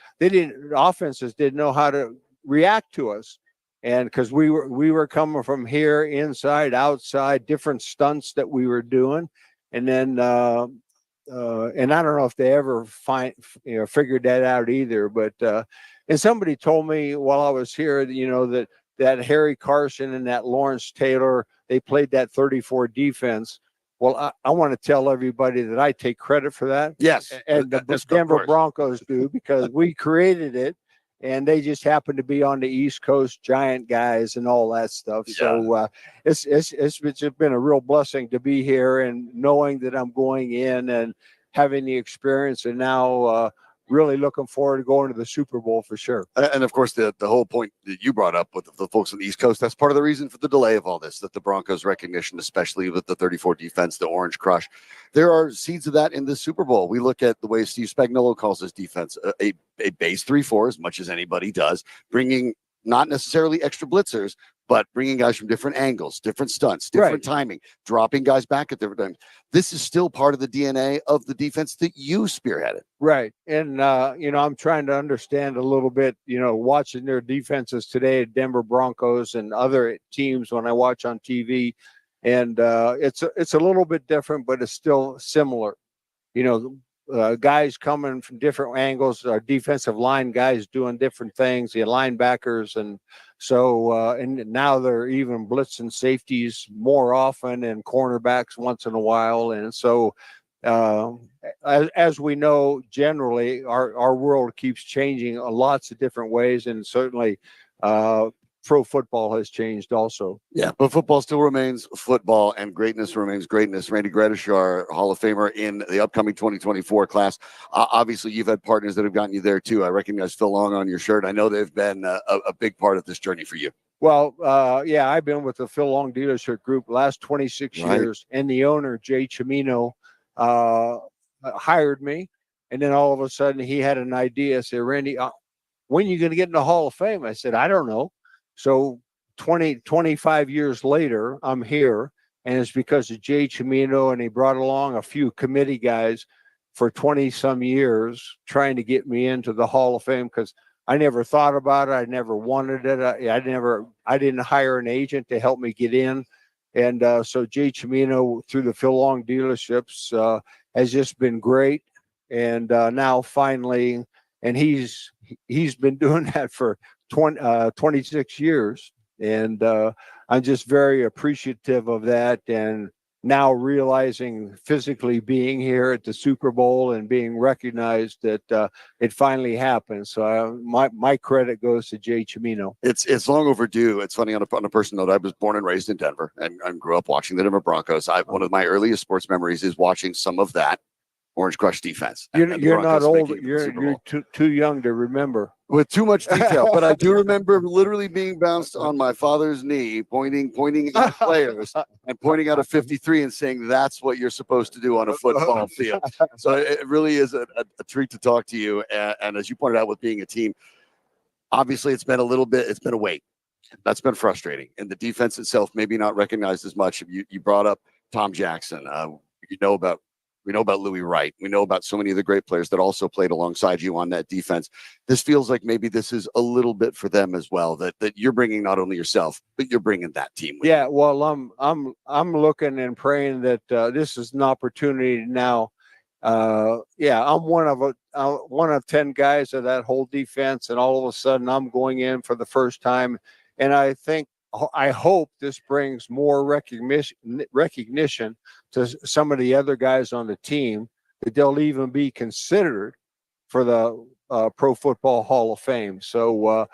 Speaker 4: offenses didn't know how to react to us. And because we were coming from here, inside, outside, different stunts that we were doing. And then, and I don't know if they ever figured that out either, but, and somebody told me while I was here, that Harry Carson and that Lawrence Taylor, they played that 34 defense. Well, I want to tell everybody that I take credit for that.
Speaker 1: Yes.
Speaker 4: And the Denver Broncos do, because we created it, and they just happen to be on the East Coast, giant guys and all that stuff. Yeah. So it's been a real blessing to be here, and knowing that I'm going in and having the experience, and now really looking forward to going to the Super Bowl for sure.
Speaker 1: And of course, the whole point that you brought up with the folks on the East Coast, that's part of the reason for the delay of all this, that the Broncos recognition, especially with the 34 defense, the Orange Crush, there are seeds of that in the Super Bowl. We look at the way Steve Spagnuolo calls his defense, a base 3-4, as much as anybody does, bringing not necessarily extra blitzers, but bringing guys from different angles, different stunts, different timing, dropping guys back at different times. This is still part of the DNA of the defense that you spearheaded.
Speaker 4: Right. And, I'm trying to understand a little bit, watching their defenses today at Denver Broncos and other teams when I watch on TV. And it's a little bit different, but it's still similar. Guys coming from different angles, our defensive line guys doing different things, the linebackers. And so, and now they're even blitzing safeties more often and cornerbacks once in a while. And so, as we know, generally our world keeps changing in lots of different ways. And certainly, pro football has changed also.
Speaker 1: Yeah, but football still remains football, and greatness remains greatness. Randy Gradishar, Hall of Famer in the upcoming 2024 class. Obviously, you've had partners that have gotten you there too. I recognize Phil Long on your shirt. I know they've been a big part of this journey for you.
Speaker 4: Well, yeah, I've been with the Phil Long dealership group last 26 years, and the owner, Jay Cimino, hired me. And then all of a sudden he had an idea. Said, Randy, when are you going to get in the Hall of Fame? I said, I don't know. So 25 years later, I'm here, and it's because of Jay Cimino, and he brought along a few committee guys for 20 some years trying to get me into the Hall of Fame, because I never thought about it. I never wanted it. I didn't hire an agent to help me get in. And so Jay Cimino through the Phil Long dealerships has just been great. And now finally, and he's been doing that for 26 years. And I'm just very appreciative of that. And now realizing physically being here at the Super Bowl and being recognized that it finally happened. So my credit goes to Jay Cimino.
Speaker 1: It's long overdue. It's funny, on a personal note, I was born and raised in Denver and grew up watching the Denver Broncos. One of my earliest sports memories is watching some of that Orange Crush defense.
Speaker 4: You're not old. You're too young to remember.
Speaker 1: With too much detail, but I do remember literally being bounced on my father's knee, pointing at players and pointing out a 53 and saying, that's what you're supposed to do on a football field. So it really is a treat to talk to you. And as you pointed out, with being a team, obviously it's been a wait. That's been frustrating. And the defense itself, maybe not recognized as much. You brought up Tom Jackson. About We know about Louis Wright. We know about so many of the great players that also played alongside you on that defense. This feels like maybe this is a little bit for them as well, that you're bringing not only yourself, but you're bringing that team with
Speaker 4: Yeah,
Speaker 1: you.
Speaker 4: well, I'm looking and praying that this is an opportunity now. I'm one of 10 guys of that whole defense, and all of a sudden I'm going in for the first time, and I hope this brings more recognition to some of the other guys on the team, that they'll even be considered for the Pro Football Hall of Fame. So,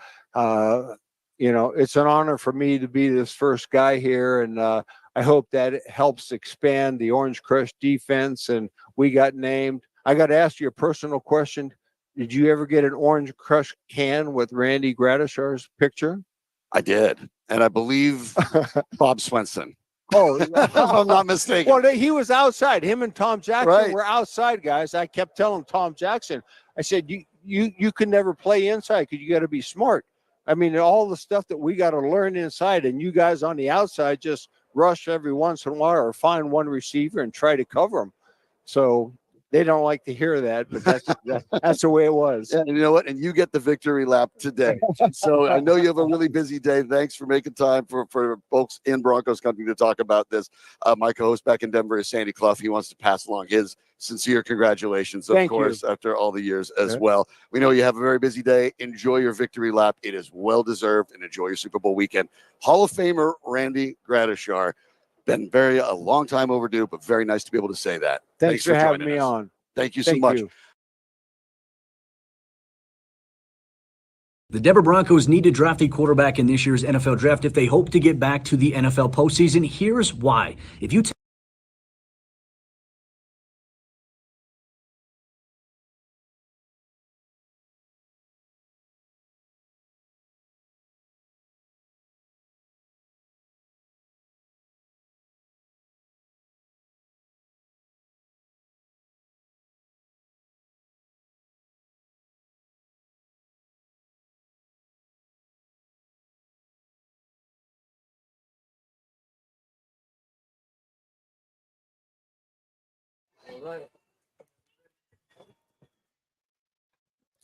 Speaker 4: it's an honor for me to be this first guy here, and I hope that it helps expand the Orange Crush defense. And we got named. I got to ask you a personal question. Did you ever get an Orange Crush can with Randy Gradishar's picture?
Speaker 1: I did. And I believe Bob Swenson.
Speaker 4: Oh,
Speaker 1: if I'm not mistaken.
Speaker 4: Well, he was outside. Him and Tom Jackson
Speaker 1: Right.
Speaker 4: were outside, guys. I kept telling Tom Jackson, I said, you can never play inside because you got to be smart. I mean, all the stuff that we got to learn inside, and you guys on the outside just rush every once in a while or find one receiver and try to cover them. So they don't like to hear that, but that's the way it was.
Speaker 1: Yeah, and you know what? And you get the victory lap today. So I know you have a really busy day. Thanks for making time for folks in Broncos country to talk about this. My co-host back in Denver is Sandy Clough. He wants to pass along his sincere congratulations, of course, after all the years as well. We know you have a very busy day. Enjoy your victory lap. It is well-deserved, and enjoy your Super Bowl weekend. Hall of Famer Randy Gradishar. Been a long time overdue, but very nice to be able to say that.
Speaker 4: Thanks for having me on.
Speaker 1: Thank you so much.
Speaker 5: The Denver Broncos need to draft a quarterback in this year's NFL draft if they hope to get back to the NFL postseason. Here's why. If you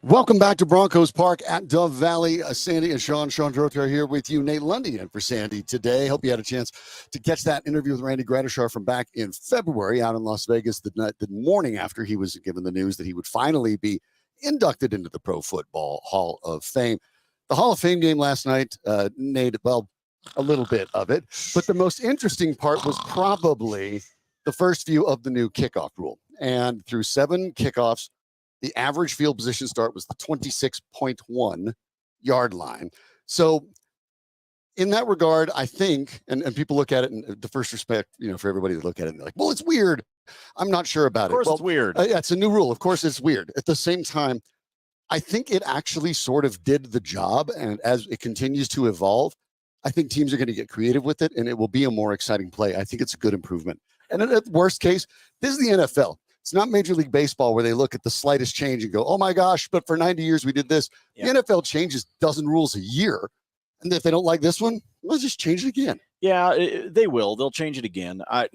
Speaker 1: Welcome back to Broncos Park at Dove Valley. Sandy and Sean Drotar here with you. Nate Lundy in for Sandy today. Hope you had a chance to catch that interview with Randy Gradishar from back in February out in Las Vegas the morning after he was given the news that he would finally be inducted into the Pro Football Hall of Fame. The Hall of Fame game last night, Nate, well, a little bit of it, but the most interesting part was probably the first view of the new kickoff rule. And through 7 kickoffs, the average field position start was the 26.1 yard line. So in that regard, I think, and people look at it in the first respect, for everybody to look at it and they're like, well, it's weird. I'm not sure about it.
Speaker 3: Of course it's weird.
Speaker 1: Yeah, it's a new rule. Of course it's weird. At the same time, I think it actually sort of did the job. And as it continues to evolve, I think teams are going to get creative with it and it will be a more exciting play. I think it's a good improvement. And at worst case, this is the NFL. It's not Major League Baseball where they look at the slightest change and go, oh my gosh, but for 90 years we did this. Yeah. The NFL changes dozen rules a year. And if they don't like this one, let's just change it again.
Speaker 3: Yeah, they will. They'll change it again. I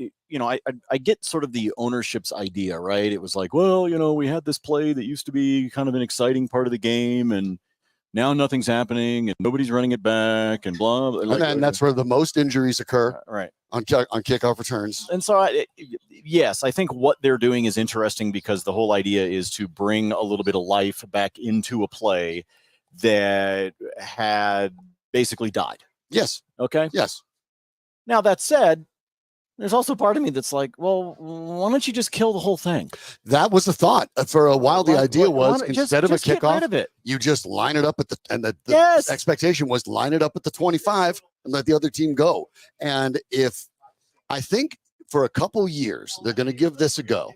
Speaker 3: get sort of the ownership's idea, right? It was like, well, we had this play that used to be kind of an exciting part of the game, and now nothing's happening, and nobody's running it back, and blah. Blah.
Speaker 1: And then that's where the most injuries occur,
Speaker 3: right?
Speaker 1: On kickoff returns.
Speaker 3: And so, yes, I think what they're doing is interesting because the whole idea is to bring a little bit of life back into a play that had basically died.
Speaker 1: Yes.
Speaker 3: Okay.
Speaker 1: Yes.
Speaker 3: Now, that said, there's also part of me that's like, well, why don't you just kill the whole thing?
Speaker 1: That was the thought. For a while, the idea was instead of a kickoff,
Speaker 3: get rid of it.
Speaker 1: You just line it up at the
Speaker 3: yes.
Speaker 1: expectation was line it up at the 25 and let the other team go. And I think for a couple years, they're going to give this a go.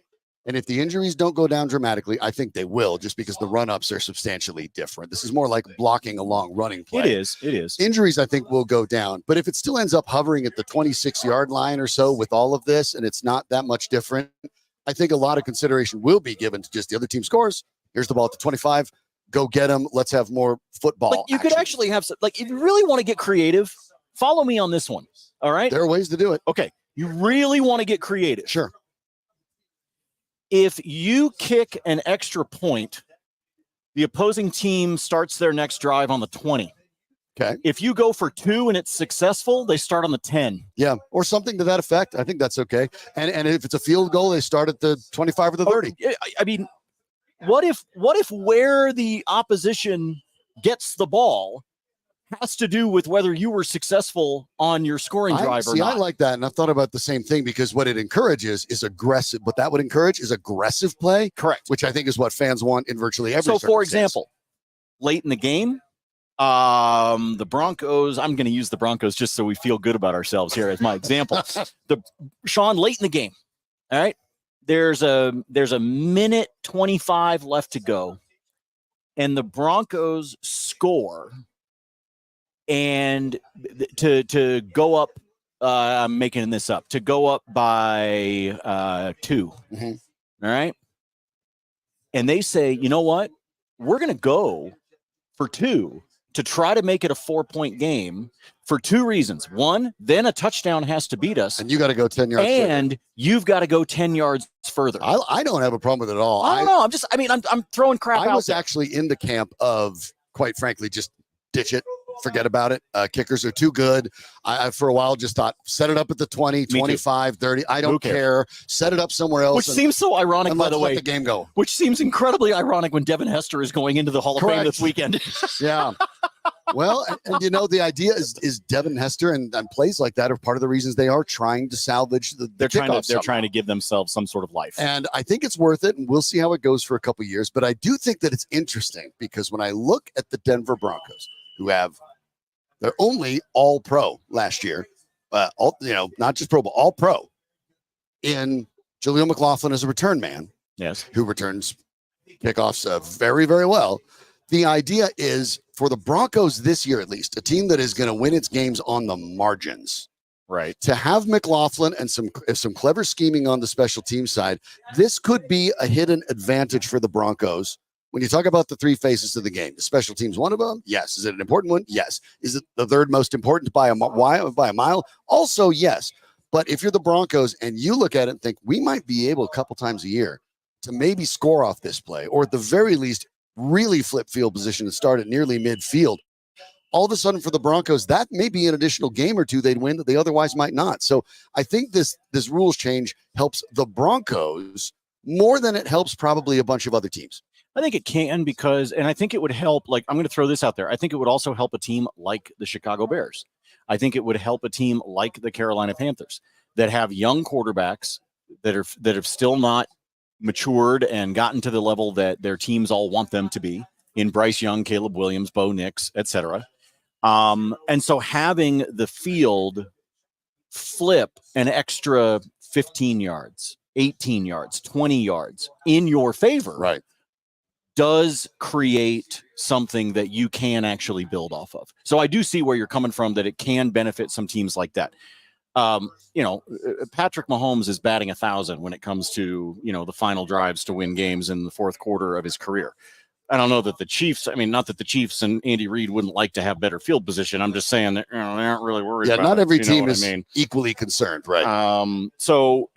Speaker 1: And if the injuries don't go down dramatically, I think they will, just because the run-ups are substantially different. This is more like blocking a long running play.
Speaker 3: It is.
Speaker 1: Injuries, I think, will go down. But if it still ends up hovering at the 26-yard line or so with all of this, and it's not that much different, I think a lot of consideration will be given to just the other team scores. Here's the ball at the 25. Go get them. Let's have more football.
Speaker 3: You could actually have, if you really want to get creative, follow me on this one. All right?
Speaker 1: There are ways to do it.
Speaker 3: Okay. You really want to get creative.
Speaker 1: Sure.
Speaker 3: if you kick an extra point, the opposing team starts their next drive on the 20.
Speaker 1: Okay.
Speaker 3: If you go for 2 and it's successful, they start on the 10.
Speaker 1: Yeah, or something to that effect. I think that's okay. And if it's a field goal, they start at the 25 or the 30.
Speaker 3: I mean, what if where the opposition gets the ball has to do with whether you were successful on your scoring drive or not?
Speaker 1: I like that, and I've thought about the same thing, because what it encourages is aggressive. What that would encourage is aggressive play.
Speaker 3: Correct.
Speaker 1: Which I think is what fans want in virtually every
Speaker 3: So, for
Speaker 1: circumstance.
Speaker 3: example, late in the game, the Broncos, I'm going to use the Broncos just so we feel good about ourselves here as my example. Sean, late in the game, all right, there's a minute 25 left to go, and the Broncos score, and to go up, I'm making this up, to go up by 2,
Speaker 1: Mm-hmm.
Speaker 3: all right, and they say, you know what, we're going to go for 2 to try to make it a 4-point game for 2 reasons. One, then a touchdown has to beat us.
Speaker 1: And you got to go 10 yards
Speaker 3: and
Speaker 1: further.
Speaker 3: You've got to go 10 yards further.
Speaker 1: I don't have a problem with it at all.
Speaker 3: I don't know. I'm throwing crap out
Speaker 1: I was
Speaker 3: there.
Speaker 1: actually in the camp of, quite frankly, just ditch it. Forget about it. Kickers are too good. I for a while just thought, set it up at the 20, 25, 30. I don't care. Set it up somewhere else.
Speaker 3: Which seems so ironic, by the way.
Speaker 1: Let the game go.
Speaker 3: Which seems incredibly ironic when Devin Hester is going into the Hall of Fame this weekend.
Speaker 1: Yeah. Well, and you know, the idea is Devin Hester and plays like that are part of the reasons they are trying to salvage the
Speaker 3: they're trying to give themselves some sort of life.
Speaker 1: And I think it's worth it, and we'll see how it goes for a couple of years. But I do think that it's interesting, because when I look at the Denver Broncos, who have they're only all pro last year, not just pro, but all pro in Jaleel McLaughlin as a return man.
Speaker 3: Yes.
Speaker 1: Who returns kickoffs very, very well. The idea is for the Broncos this year, at least, a team that is going to win its games on the margins.
Speaker 3: Right.
Speaker 1: To have McLaughlin and some clever scheming on the special team side, this could be a hidden advantage for the Broncos. When you talk about the 3 phases of the game, the special teams, one of them? Yes. Is it an important one? Yes. Is it the third most important by a mile? Also, yes. But if you're the Broncos and you look at it and think, we might be able a couple times a year to maybe score off this play, or at the very least, really flip field position and start at nearly midfield, all of a sudden for the Broncos, that may be an additional game or 2 they'd win that they otherwise might not. So I think this rules change helps the Broncos more than it helps probably a bunch of other teams.
Speaker 3: I think it can, because, and I think it would help, like, I'm going to throw this out there. I think it would also help a team like the Chicago Bears. I think it would help a team like the Carolina Panthers that have young quarterbacks that have still not matured and gotten to the level that their teams all want them to be, in Bryce Young, Caleb Williams, Bo Nix, etc. And so having the field flip an extra 15 yards, 18 yards, 20 yards in your favor,
Speaker 1: right,
Speaker 3: does create something that you can actually build off of. So I do see where you're coming from, that it can benefit some teams like that. Patrick Mahomes is batting 1,000 when it comes to, the final drives to win games in the fourth quarter of his career. I don't know that the Chiefs, not that the Chiefs and Andy Reid wouldn't like to have better field position. I'm just saying that they aren't really worried about it.
Speaker 1: Yeah, not every team is equally concerned, right?
Speaker 3: So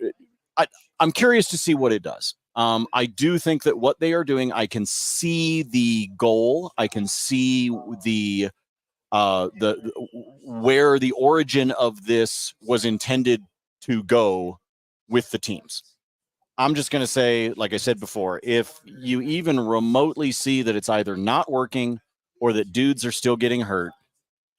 Speaker 3: I'm curious to see what it does. I do think that what they are doing, I can see the goal. I can see the where the origin of this was intended to go with the teams. I'm just going to say, like I said before, if you even remotely see that it's either not working or that dudes are still getting hurt,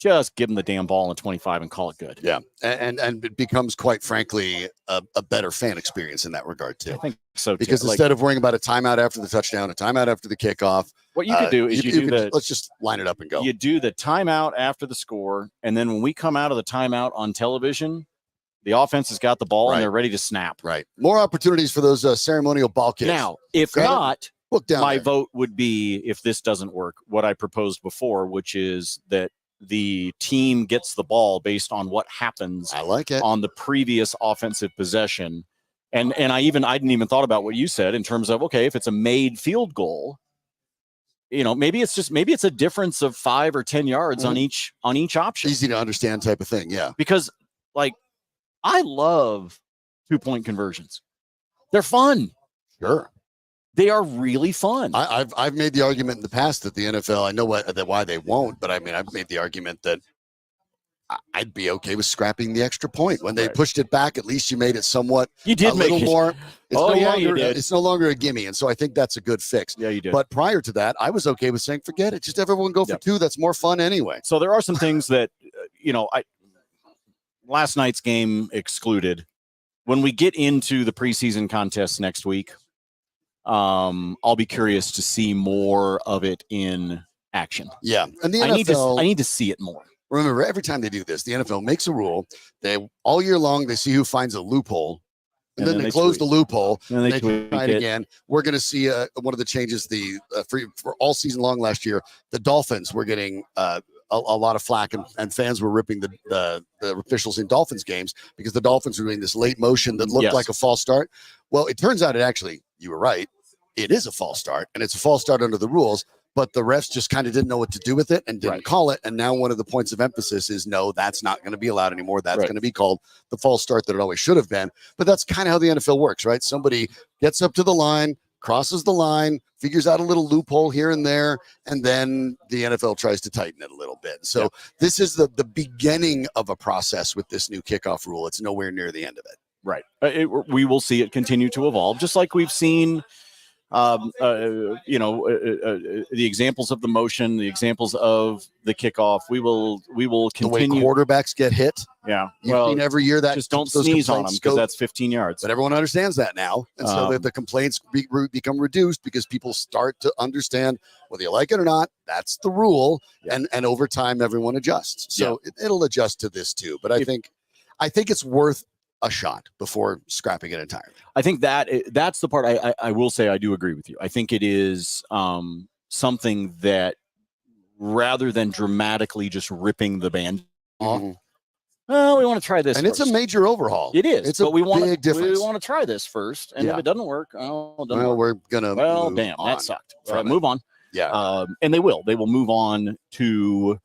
Speaker 3: just give them the damn ball in 25 and call it good.
Speaker 1: Yeah. And it becomes, quite frankly, a better fan experience in that regard, too.
Speaker 3: I think so, too.
Speaker 1: Because instead of worrying about a timeout after the touchdown, a timeout after the kickoff,
Speaker 3: what you could do is
Speaker 1: let's just line it up and go.
Speaker 3: You do the timeout after the score, and then when we come out of the timeout on television, the offense has got the ball and they're ready to snap.
Speaker 1: Right. More opportunities for those ceremonial ball kicks.
Speaker 3: Now, if not, my
Speaker 1: there.
Speaker 3: vote would be, if this doesn't work, what I proposed before, which is that the team gets the ball based on what happens on the previous offensive possession. And I didn't even thought about what you said in terms of, okay, if it's a made field goal, maybe it's a difference of 5 or 10 yards on each option.
Speaker 1: Easy to understand type of thing. Yeah.
Speaker 3: Because I love 2-point conversions. They're fun.
Speaker 1: Sure.
Speaker 3: They are really fun.
Speaker 1: I've made the argument in the past that the NFL, I know why they won't, but I mean, I've made the argument that I'd be okay with scrapping the extra point. When they pushed it back, at least you made it somewhat
Speaker 3: You did
Speaker 1: a
Speaker 3: make
Speaker 1: little
Speaker 3: it.
Speaker 1: more. It's
Speaker 3: Oh,
Speaker 1: no
Speaker 3: yeah,
Speaker 1: longer,
Speaker 3: you did.
Speaker 1: It's no longer a gimme. And so I think that's a good fix.
Speaker 3: Yeah, you did.
Speaker 1: But prior to that, I was okay with saying, forget it. Just everyone go for two. That's more fun anyway.
Speaker 3: So there are some things that, last night's game excluded. When we get into the preseason contest next week, I'll be curious to see more of it in action.
Speaker 1: Yeah. And the NFL,
Speaker 3: I need to see it more.
Speaker 1: Remember, every time they do this, the NFL makes a rule. They all year long, they see who finds a loophole. And then they close the loophole, and they try it again. We're going to see one of the changes for all season long last year. The Dolphins were getting a lot of flack, and fans were ripping the officials in Dolphins games because the Dolphins were doing this late motion that looked like a false start. Well, it turns out you were right. It is a false start, and it's a false start under the rules. But the refs just kind of didn't know what to do with it and didn't call it. And now one of the points of emphasis is, no, that's not going to be allowed anymore. That's going to be called the false start that it always should have been. But that's kind of how the NFL works, right? Somebody gets up to the line, crosses the line, figures out a little loophole here and there, and then the NFL tries to tighten it a little bit. So this is the beginning of a process with this new kickoff rule. It's nowhere near the end of it.
Speaker 3: Right. We will see it continue to evolve, just like we've seen the examples of the motion, the examples of the kickoff. We will continue.
Speaker 1: The way quarterbacks get hit.
Speaker 3: Yeah.
Speaker 1: You've seen every year that
Speaker 3: just don't sneeze on them because that's 15 yards.
Speaker 1: But everyone understands that now. And so the complaints become reduced because people start to understand whether you like it or not, that's the rule. Yeah. And over time, everyone adjusts. So it'll adjust to this too. But I think it's worth a shot before scrapping it entirely.
Speaker 3: I think that's the part I will say I do agree with you. I think it is something that rather than dramatically just ripping the band off, well, we want to try this.
Speaker 1: And
Speaker 3: first.
Speaker 1: It's a major overhaul.
Speaker 3: It is.
Speaker 1: It's a big difference.
Speaker 3: We want to try this first. And if it doesn't work,
Speaker 1: we're going to
Speaker 3: damn, that sucked. Move on.
Speaker 1: Yeah.
Speaker 3: And they will move on to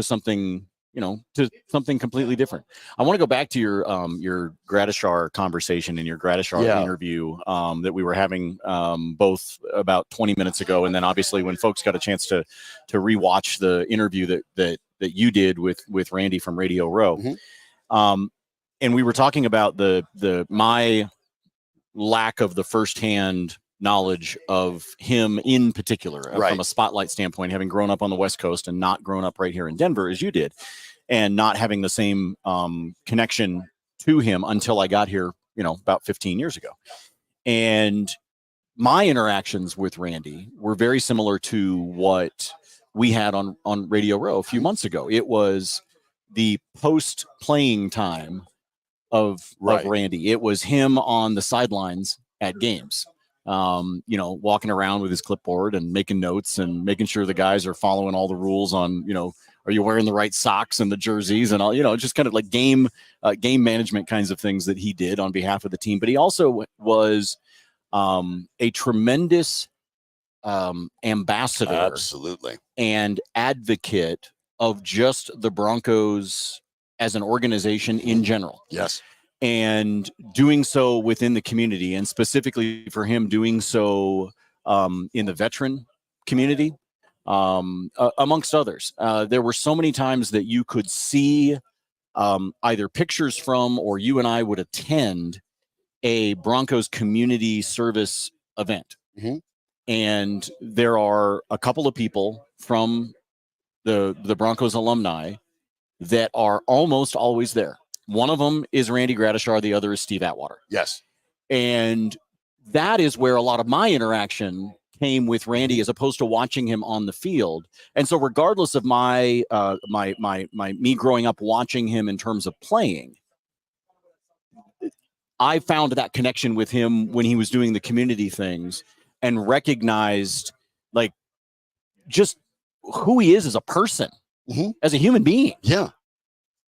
Speaker 3: something, to something completely different. I want to go back to your Gradishar conversation and your Gradishar interview that we were having both about 20 minutes ago, and then obviously when folks got a chance to rewatch the interview that you did with Randy from Radio Row, and we were talking about my lack of the firsthand knowledge of him in particular from a spotlight standpoint, having grown up on the West Coast and not grown up right here in Denver as you did, and not having the same connection to him until I got here, about 15 years ago. And my interactions with Randy were very similar to what we had on Radio Row a few months ago. It was the post playing time of Randy. It was him on the sidelines at games. Walking around with his clipboard and making notes and making sure the guys are following all the rules on, are you wearing the right socks and the jerseys and all, just kind of like game management kinds of things that he did on behalf of the team. But he also was a tremendous ambassador,
Speaker 1: absolutely,
Speaker 3: and advocate of just the Broncos as an organization in general.
Speaker 1: Yes.
Speaker 3: And doing so within the community, and specifically for him doing so in the veteran community, amongst others. There were so many times that you could see either pictures from, or you and I would attend a Broncos community service event. And there are a couple of people from the Broncos alumni that are almost always there. One of them is Randy Gradishar. The other is Steve Atwater.
Speaker 1: Yes.
Speaker 3: And that is where a lot of my interaction came with Randy, as opposed to watching him on the field. And so regardless of my me growing up watching him in terms of playing, I found that connection with him when he was doing the community things, and recognized just who he is as a person, as a human being.
Speaker 1: Yeah.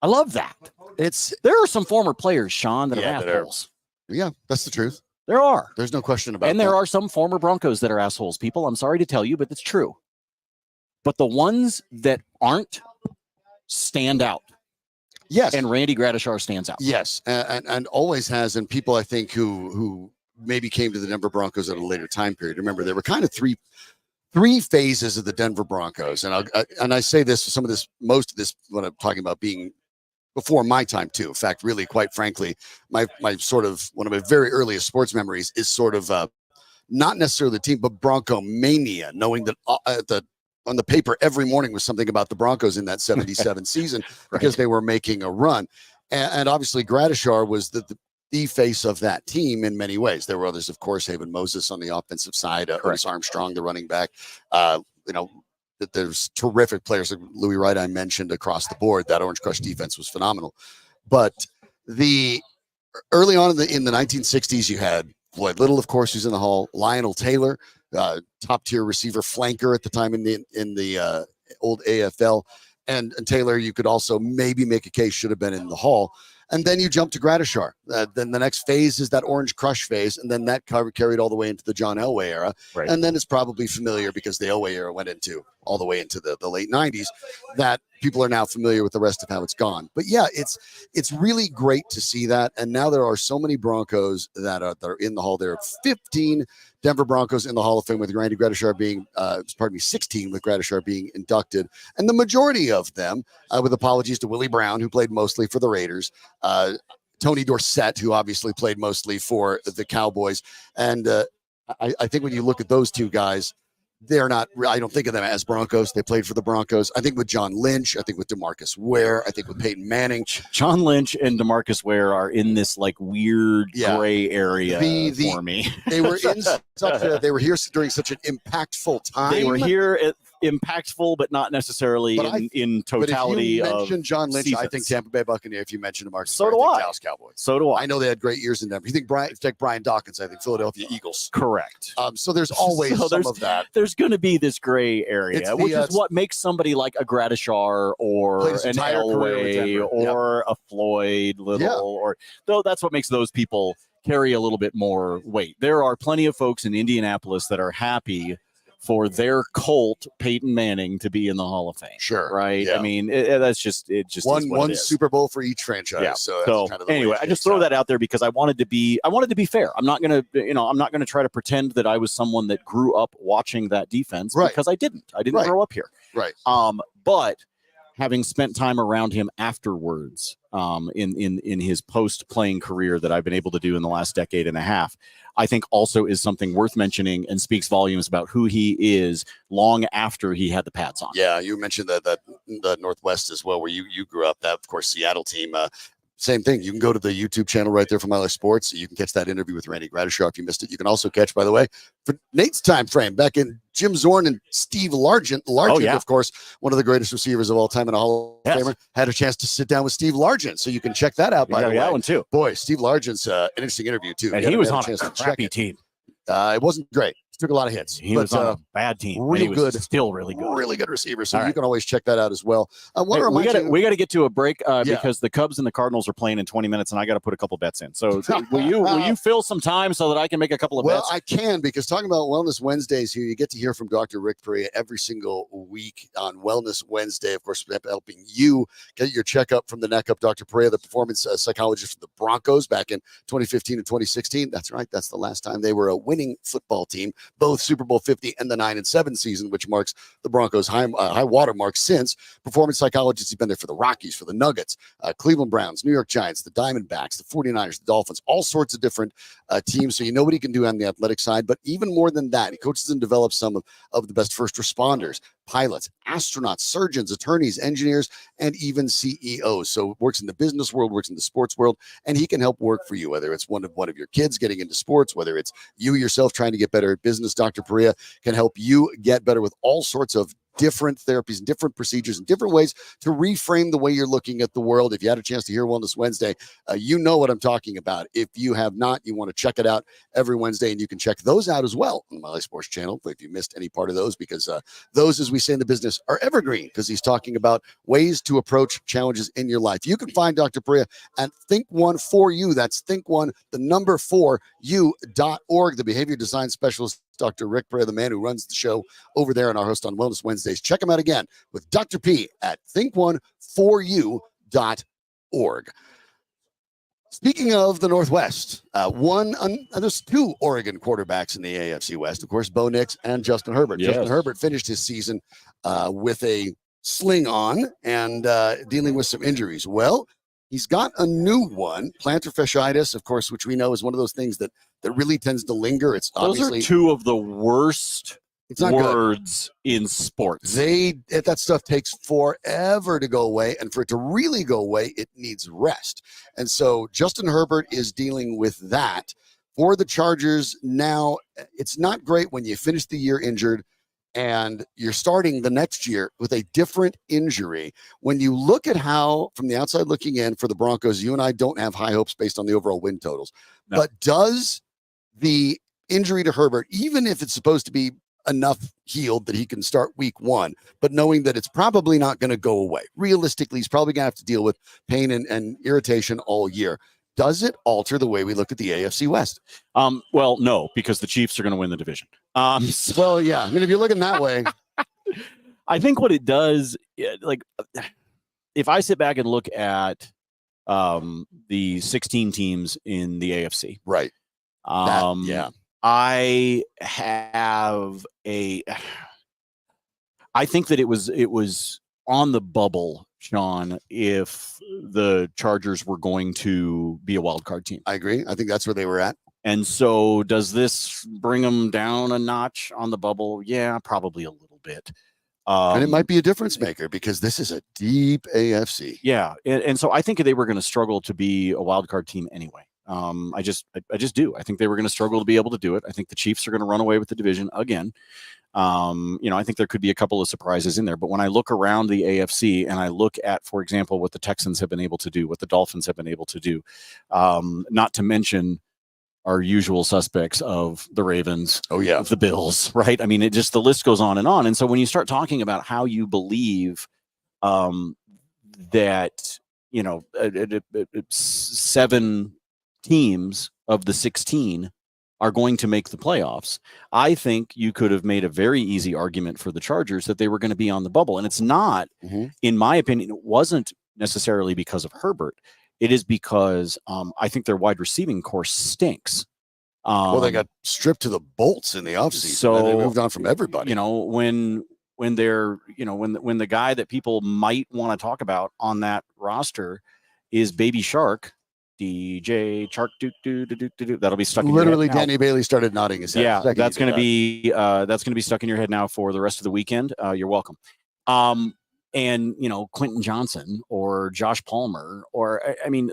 Speaker 3: I love that. There are some former players, Sean, that are assholes.
Speaker 1: Yeah, that's the truth.
Speaker 3: There are.
Speaker 1: There's no question about it.
Speaker 3: And there are some former Broncos that are assholes, people. I'm sorry to tell you, but it's true. But the ones that aren't stand out.
Speaker 1: Yes.
Speaker 3: And Randy Gradishar stands out.
Speaker 1: Yes. And always has. And people, I think, who maybe came to the Denver Broncos at a later time period. Remember, there were kind of three phases of the Denver Broncos, and I say this, most of this, what I'm talking about being before my time too. In fact, really, quite frankly, my sort of one of my very earliest sports memories is sort of not necessarily the team, but Bronco mania, knowing that on the paper every morning was something about the Broncos in that 77 season because they were making a run. And obviously Gradishar was the face of that team in many ways. There were others, of course, Haven Moses on the offensive side, Otis Armstrong, the running back. That there's terrific players like Louis Wright I mentioned across the board. That Orange Crush defense was phenomenal. But the early on in the 1960s, you had Floyd Little, of course, who's in the Hall, Lionel Taylor, top tier receiver flanker at the time in the old AFL. And Taylor, you could also maybe make a case should have been in the Hall. And then you jump to Gradishar. Then the next phase is that Orange Crush phase, and then that carried all the way into the John Elway era. Right. And then it's probably familiar because the Elway era went all the way into the late 90s, that people are now familiar with the rest of how it's gone. But yeah, it's really great to see that. And now there are so many Broncos that are in the Hall. There are 15 Denver Broncos in the Hall of Fame, with Randy Gradishar being, 16 with Gradishar being inducted. And the majority of them, with apologies to Willie Brown, who played mostly for the Raiders, Tony Dorsett, who obviously played mostly for the Cowboys. And I think when you look at those two guys, they're not, I don't think of them as Broncos. They played for the Broncos. I think with John Lynch, I think with DeMarcus Ware, I think with Peyton Manning.
Speaker 3: John Lynch and DeMarcus Ware are in this like weird gray area for me.
Speaker 1: They were they were here during such an impactful time.
Speaker 3: They were here at impactful, but not necessarily in totality.
Speaker 1: But if you mention John Lynch,
Speaker 3: seasons.
Speaker 1: I think Tampa Bay Buccaneer. If you mention DeMarcus,
Speaker 3: so do I.
Speaker 1: Dallas Cowboys.
Speaker 3: So do I.
Speaker 1: I know they had great years in Denver. You think Brian Dawkins? I think Philadelphia Eagles.
Speaker 3: Correct.
Speaker 1: So there's always some of that.
Speaker 3: There's going to be this gray area, which is what makes somebody like a Gradishar or an Elway or a Floyd Little, or though that's what makes those people carry a little bit more weight. There are plenty of folks in Indianapolis that are happy for their Colt Peyton Manning to be in the Hall of Fame.
Speaker 1: Sure.
Speaker 3: Right.
Speaker 1: Yeah.
Speaker 3: I mean, it just
Speaker 1: one Super Bowl for each franchise.
Speaker 3: Yeah.
Speaker 1: So kind of
Speaker 3: anyway, I just throw that out there because I wanted to be fair. I'm not going to try to pretend that I was someone that grew up watching that defense, because I didn't grow up here.
Speaker 1: Right.
Speaker 3: But having spent time around him afterwards, in his post-playing career that I've been able to do in the last decade and a half, I think also is something worth mentioning and speaks volumes about who he is long after he had the pads on.
Speaker 1: Yeah, you mentioned that the Northwest as well, where you grew up. That, of course, Seattle team. Same thing. You can go to the YouTube channel right there from LA Sports. You can catch that interview with Randy Gradishar if you missed it. You can also catch, by the way, for Nate's time frame, back in Jim Zorn and Steve Largent. Of course, one of the greatest receivers of all time and a Hall of Famer, had a chance to sit down with Steve Largent. So you can check that out, by the way.
Speaker 3: That one too.
Speaker 1: Boy, Steve Largent's an interesting interview, too.
Speaker 3: And he was on a crappy team.
Speaker 1: It wasn't great. Took a lot of hits.
Speaker 3: He was on a bad team.
Speaker 1: Really good.
Speaker 3: Still really good.
Speaker 1: Really good receiver. So you can always check that out as well.
Speaker 3: We got to get to a break because the Cubs and the Cardinals are playing in 20 minutes, and I got to put a couple bets in. So will you fill some time so that I can make a couple of bets?
Speaker 1: Well, I can, because talking about Wellness Wednesdays here, you get to hear from Dr. Rick Perea every single week on Wellness Wednesday. Of course, helping you get your checkup from the neck up. Dr. Perea, the performance psychologist for the Broncos back in 2015 and 2016. That's right. That's the last time they were a winning football team, both Super Bowl 50 and the 9-7 season, which marks the Broncos' high water mark since. Performance psychologist, he's been there for the Rockies, for the Nuggets, Cleveland Browns, New York Giants, the Diamondbacks, the 49ers, the Dolphins, all sorts of different teams. So you know what he can do on the athletic side. But even more than that, he coaches and develops some of the best first responders, pilots, astronauts, surgeons, attorneys, engineers, and even CEOs. So works in the business world, works in the sports world, and he can help work for you, whether it's one of your kids getting into sports, whether it's you yourself trying to get better at business. Dr. Perea can help you get better with all sorts of different therapies and different procedures and different ways to reframe the way you're looking at the world. If you had a chance to hear Wellness Wednesday, you know what I'm talking about. If you have not, you want to check it out every Wednesday, and you can check those out as well on the LA Sports channel if you missed any part of those, because those, as we say in the business, are evergreen, because he's talking about ways to approach challenges in your life. You can find Dr. Perea at Think One for You. That's Think One, the number 4u.org. The behavior design specialist, Dr. Rick Perea, the man who runs the show over there, and our host on Wellness Wednesdays. Check him out again with Dr. P at think1 4u.org. Speaking of the Northwest, there's two Oregon quarterbacks in the AFC West. Of course, Bo Nix and Justin Herbert.
Speaker 3: Yes.
Speaker 1: Justin Herbert finished his season with a sling on and dealing with some injuries. Well, he's got a new one, plantar fasciitis, of course, which we know is one of those things that really tends to linger. It's obviously
Speaker 3: those are two of the worst
Speaker 1: it's not
Speaker 3: words in sports.
Speaker 1: That stuff takes forever to go away, and for it to really go away, it needs rest. And so Justin Herbert is dealing with that. For the Chargers now, it's not great when you finish the year injured and you're starting the next year with a different injury. When you look at how, from the outside looking in for the Broncos, you and I don't have high hopes based on the overall win totals. No. But does the injury to Herbert, even if it's supposed to be enough healed that he can start week one, but knowing that it's probably not going to go away, realistically, he's probably going to have to deal with pain and irritation all year. Does it alter the way we look at the AFC West?
Speaker 3: Well, no, because the Chiefs are going to win the division.
Speaker 1: Well, yeah. I mean, if you're looking that way,
Speaker 3: I think what it does, like, if I sit back and look at the 16 teams in the AFC,
Speaker 1: right?
Speaker 3: Yeah. I think that it was on the bubble, Sean, if the Chargers were going to be a wild card team.
Speaker 1: I agree. I think that's where they were at.
Speaker 3: And so does this bring them down a notch on the bubble? Yeah, probably a little bit.
Speaker 1: And it might be a difference maker because this is a deep AFC.
Speaker 3: Yeah. And so I think they were going to struggle to be a wild card team anyway. I just do. I think they were going to struggle to be able to do it. I think the Chiefs are going to run away with the division again. I think there could be a couple of surprises in there, but when I look around the AFC and I look at, for example, what the Texans have been able to do, what the Dolphins have been able to do, not to mention our usual suspects of the Ravens, of the Bills, right? I mean, the list goes on. And so when you start talking about how you believe that, 7 teams of the 16 are going to make the playoffs, I think you could have made a very easy argument for the Chargers that they were going to be on the bubble. And it's not, in my opinion, it wasn't necessarily because of Herbert. It is because I think their wide receiving core stinks.
Speaker 1: Well, they got stripped to the bolts in the offseason.
Speaker 3: So
Speaker 1: they moved on from everybody.
Speaker 3: When they're, when the guy that people might want to talk about on that roster is Baby Shark, DJ Shark, that'll be stuck in
Speaker 1: literally
Speaker 3: your head now.
Speaker 1: Danny Bailey started nodding his head.
Speaker 3: Yeah, that's going to be stuck in your head now for the rest of the weekend. You're welcome. And Quentin Johnson or Josh Palmer, or I mean,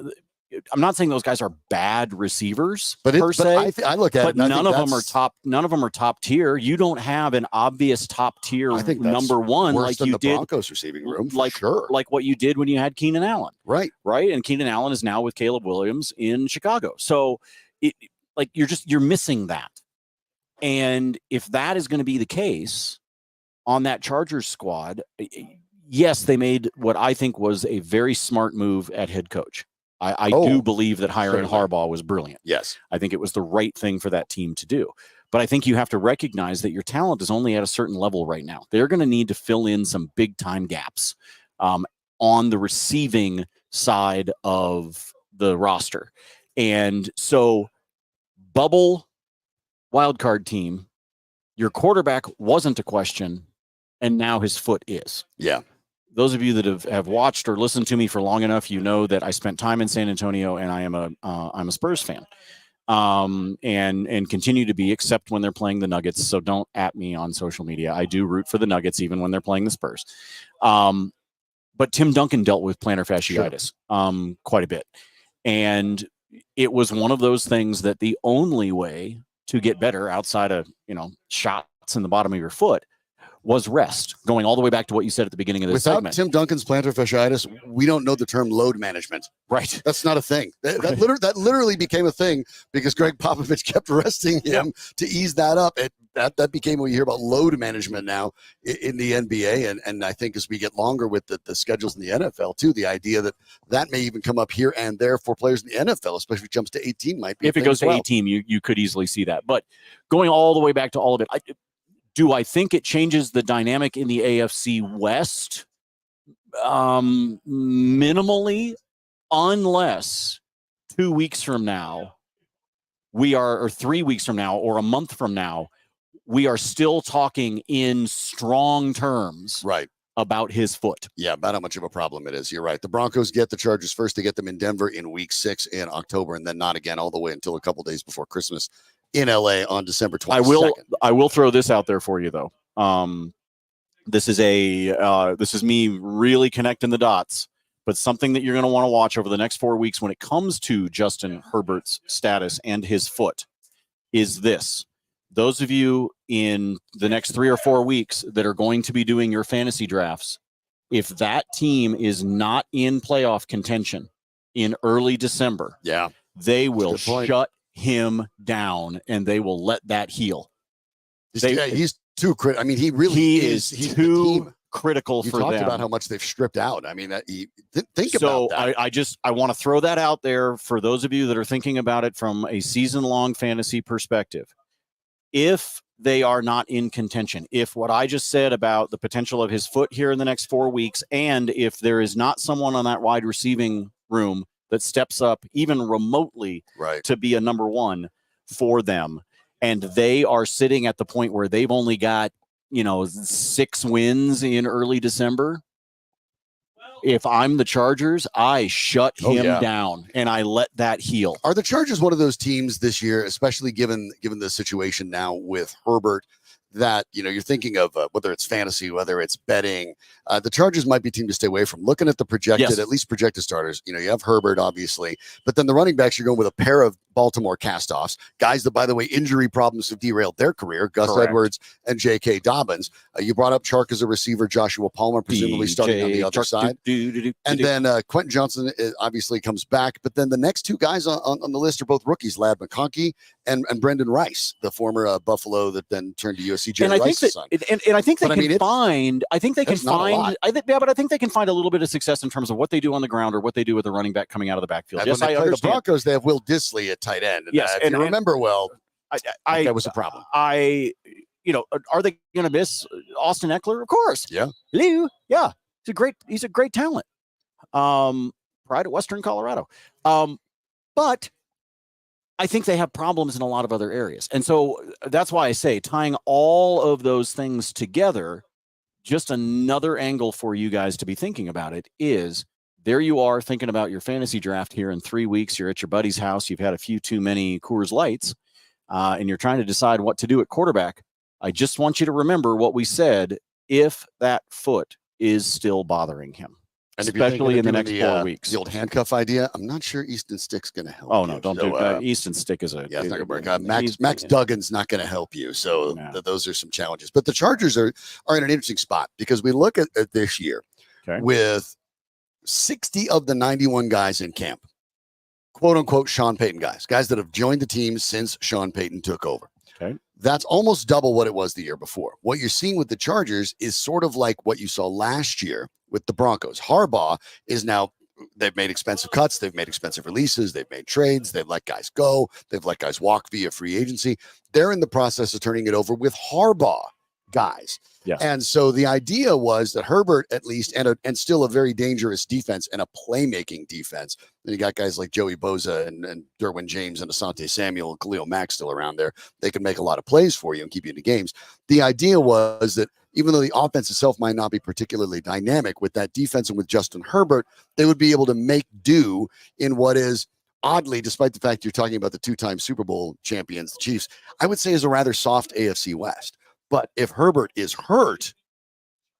Speaker 3: I'm not saying those guys are bad receivers per se.
Speaker 1: I look at
Speaker 3: but none of them are top. None of them are top tier. You don't have an obvious top tier.
Speaker 1: I think
Speaker 3: number one,
Speaker 1: worse
Speaker 3: like
Speaker 1: than
Speaker 3: you
Speaker 1: the
Speaker 3: did,
Speaker 1: Broncos receiving room,
Speaker 3: like
Speaker 1: sure,
Speaker 3: like what you did when you had Keenan Allen,
Speaker 1: right.
Speaker 3: And Keenan Allen is now with Caleb Williams in Chicago. So you're missing that. And if that is going to be the case on that Chargers squad, yes, they made what I think was a very smart move at head coach. I do believe that hiring Harbaugh was brilliant.
Speaker 1: Yes.
Speaker 3: I think it was the right thing for that team to do. But I think you have to recognize that your talent is only at a certain level right now. They're going to need to fill in some big time gaps on the receiving side of the roster. And so bubble wildcard team, your quarterback wasn't a question, and now his foot is.
Speaker 1: Yeah.
Speaker 3: Those of you that have watched or listened to me for long enough, you know that I spent time in San Antonio, and I'm a Spurs fan, and continue to be, except when they're playing the Nuggets. So don't at me on social media. I do root for the Nuggets even when they're playing the Spurs. But Tim Duncan dealt with plantar fasciitis quite a bit, and it was one of those things that the only way to get better outside of shots in the bottom of your foot was rest, going all the way back to what you said at the beginning of this segment.
Speaker 1: Without Tim Duncan's plantar fasciitis, we don't know the term load management.
Speaker 3: Right.
Speaker 1: That's not a thing. That literally became a thing because Greg Popovich kept resting him to ease that up. That became what you hear about load management now in the NBA. And I think as we get longer with the schedules in the NFL too, the idea that may even come up here and there for players in the NFL, especially if it jumps to 18, might be.
Speaker 3: If it goes to 18, you could easily see that. But going all the way back to all of it, do I think it changes the dynamic in the AFC West? Minimally, unless 2 weeks from now, or 3 weeks from now, or a month from now, we are still talking in strong terms
Speaker 1: Right.
Speaker 3: about his foot.
Speaker 1: Yeah, about how much of a problem it is. You're right. The Broncos get the Chargers first. They get them in Denver in week 6 in October, and then not again all the way until a couple days before Christmas in LA on December 22nd.
Speaker 3: I will throw this out there for you, though. This is me really connecting the dots, but something that you're going to want to watch over the next 4 weeks when it comes to Justin Herbert's status and his foot is this. Those of you in the next 3 or 4 weeks that are going to be doing your fantasy drafts, if that team is not in playoff contention in early December, they will shut him down and they will let that heal.
Speaker 1: He's too critical. I mean, he is. He's
Speaker 3: too critical for them.
Speaker 1: You talked about how much they've stripped out. I mean, think about that.
Speaker 3: So I want to throw that out there for those of you that are thinking about it from a season-long fantasy perspective. If they are not in contention, if what I just said about the potential of his foot here in the next 4 weeks, and if there is not someone on that wide receiving room that steps up even remotely to be a number one for them, and they are sitting at the point where they've only got, 6 wins in early December, if I'm the Chargers, I shut him down and I let that heal.
Speaker 1: Are the Chargers one of those teams this year, especially given the situation now with Herbert, that you're thinking of whether it's fantasy, whether it's betting, the Chargers might be a team to stay away from? Looking at the projected, at least projected starters, you have Herbert obviously, but then the running backs, you're going with a pair of Baltimore castoffs, guys that, by the way, injury problems have derailed their career, Gus Edwards and J.K. Dobbins. You brought up Chark as a receiver, Joshua Palmer presumably starting on the other side. And then Quentin Johnson obviously comes back, but then the next 2 guys on the list are both rookies, Ladd McConkey and Brendan Rice, the former Buffalo that then turned to USC.
Speaker 3: And I think they can find a little bit of success in terms of what they do on the ground or what they do with the running back coming out of the backfield.
Speaker 1: And yes, I understand. The Broncos, they have Will Disley at tight end. And if you remember well, that was a problem.
Speaker 3: Are they going to miss Austin Eckler? Of course.
Speaker 1: Yeah.
Speaker 3: Hello. Yeah. He's a great talent. Pride of Western Colorado. But I think they have problems in a lot of other areas. And so that's why I say tying all of those things together, just another angle for you guys to be thinking about it is there you are thinking about your fantasy draft here in 3 weeks. You're at your buddy's house. You've had a few too many Coors Lights, and you're trying to decide what to do at quarterback. I just want you to remember what we said if that foot is still bothering him. And especially in the next 4 weeks.
Speaker 1: The old handcuff idea, I'm not sure Easton Stick's going to help.
Speaker 3: Oh, no, don't do that. Easton Stick is
Speaker 1: it's not going to work. Max Duggan's not going to help you. So those are some challenges. But the Chargers are in an interesting spot because we look at this year with 60 of the 91 guys in camp, quote unquote, Sean Payton guys that have joined the team since Sean Payton took over.
Speaker 3: Okay.
Speaker 1: That's almost double what it was the year before. What you're seeing with the Chargers is sort of like what you saw last year with the Broncos. Harbaugh is now, they've made expensive cuts. They've made expensive releases. They've made trades. They've let guys go. They've let guys walk via free agency. They're in the process of turning it over with Harbaugh guys.
Speaker 3: Yes.
Speaker 1: And so the idea was that Herbert, at least, and still a very dangerous defense and a playmaking defense. Then you got guys like Joey Bosa and Derwin James and Asante Samuel and Khalil Mack still around there. They can make a lot of plays for you and keep you in the games. The idea was that even though the offense itself might not be particularly dynamic, with that defense and with Justin Herbert, they would be able to make do in what is, oddly, despite the fact you're talking about the 2-time Super Bowl champions, the Chiefs, I would say is a rather soft AFC West. But if Herbert is hurt,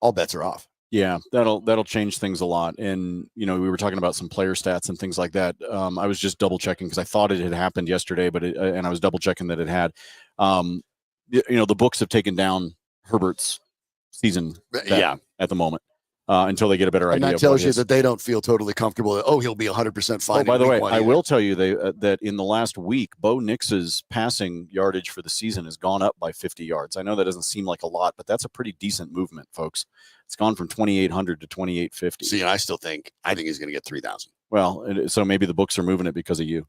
Speaker 1: all bets are off.
Speaker 3: Yeah, that'll change things a lot. And, we were talking about some player stats and things like that. I was just double checking because I thought it had happened yesterday, and I was double checking that it had. The books have taken down Herbert's season at the moment until they get a better idea.
Speaker 1: And that tells you that they don't feel totally comfortable. He'll be 100% fine.
Speaker 3: Oh, by the way, I will tell you that in the last week, Bo Nix's passing yardage for the season has gone up by 50 yards. I know that doesn't seem like a lot, but that's a pretty decent movement, folks. It's gone from 2,800 to 2,850.
Speaker 1: See, and I think he's going to get 3,000.
Speaker 3: Well, so maybe the books are moving it because of you.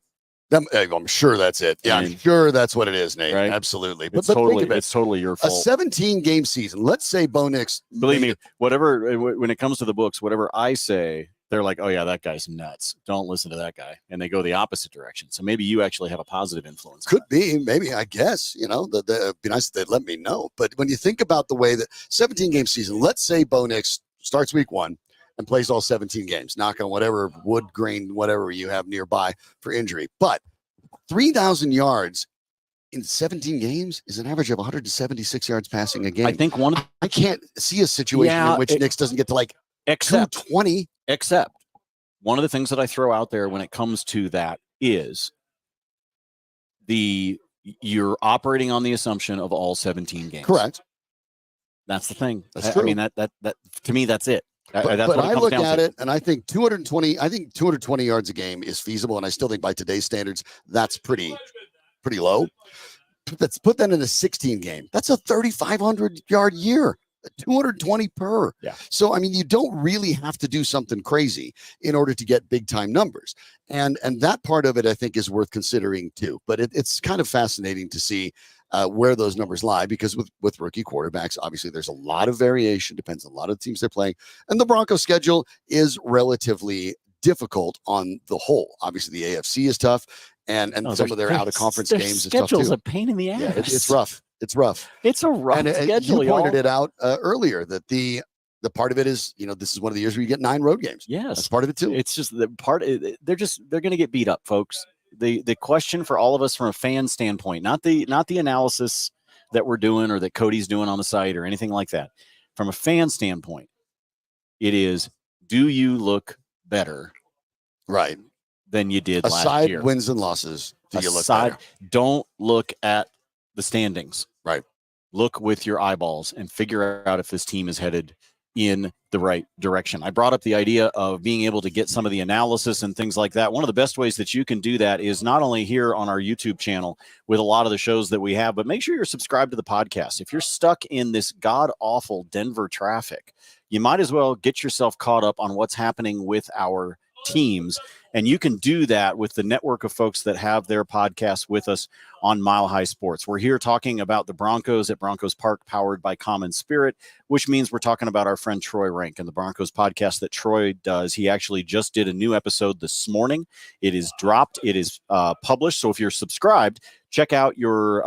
Speaker 1: I'm sure that's it. Yeah, I'm sure that's what it is, Nate. Right? Absolutely.
Speaker 3: But it's totally your fault.
Speaker 1: A 17-game season. Let's say Bo Nix.
Speaker 3: Believe me, whatever, when it comes to the books, whatever I say, they're like, oh yeah, that guy's nuts. Don't listen to that guy. And they go the opposite direction. So maybe you actually have a positive influence.
Speaker 1: Could be, maybe, I guess, it'd be nice if they'd let me know. But when you think about the way that 17-game season, let's say Bo Nix starts week 1 and plays all 17 games, knock on whatever wood grain, whatever you have nearby for injury. But 3,000 yards in 17 games is an average of 176 yards passing a game.
Speaker 3: I think
Speaker 1: I can't see a situation in which Nix doesn't get to like 220.
Speaker 3: Except one of the things that I throw out there when it comes to that is you're operating on the assumption of all 17 games.
Speaker 1: Correct.
Speaker 3: That's the thing.
Speaker 1: That's true.
Speaker 3: I mean, that to me, that's it.
Speaker 1: But I look at it and I think 220 yards a game is feasible. And I still think by today's standards, that's pretty low. Let's put that in a 16 game. That's a 3,500 yard year. 220 per.
Speaker 3: Yeah.
Speaker 1: So, I mean, you don't really have to do something crazy in order to get big time numbers. And that part of it, I think, is worth considering too. But it's kind of fascinating to see where those numbers lie, because with rookie quarterbacks, obviously there's a lot of variation, depends on a lot of the teams they're playing. And the Broncos schedule is relatively difficult on the whole. Obviously the AFC is tough, and some of their out of conference games is tough too.
Speaker 3: Schedule's a pain in the ass.
Speaker 1: Yeah, it's rough. It's rough.
Speaker 3: It's a rough schedule.
Speaker 1: You pointed it out earlier that the part of it is, this is one of the years where you get 9 road games.
Speaker 3: Yes,
Speaker 1: that's part of it too.
Speaker 3: It's just the part. They're going to get beat up, folks. The question for all of us from a fan standpoint, not the analysis that we're doing or that Cody's doing on the site or anything like that. From a fan standpoint, it is: do you look better,
Speaker 1: right,
Speaker 3: than you did last year?
Speaker 1: Aside wins and losses, do you look better?
Speaker 3: Don't look at the standings.
Speaker 1: Right.
Speaker 3: Look with your eyeballs and figure out if this team is headed in the right direction. I brought up the idea of being able to get some of the analysis and things like that. One of the best ways that you can do that is not only here on our YouTube channel with a lot of the shows that we have, but make sure you're subscribed to the podcast. If you're stuck in this god-awful Denver traffic, you might as well get yourself caught up on what's happening with our teams. And you can do that with the network of folks that have their podcasts with us on Mile High Sports. We're here talking about the Broncos at Broncos Park, powered by Common Spirit, which means we're talking about our friend Troy Rank and the Broncos podcast that Troy does. He actually just did a new episode this morning. It is dropped. It is published. So if you're subscribed, check out your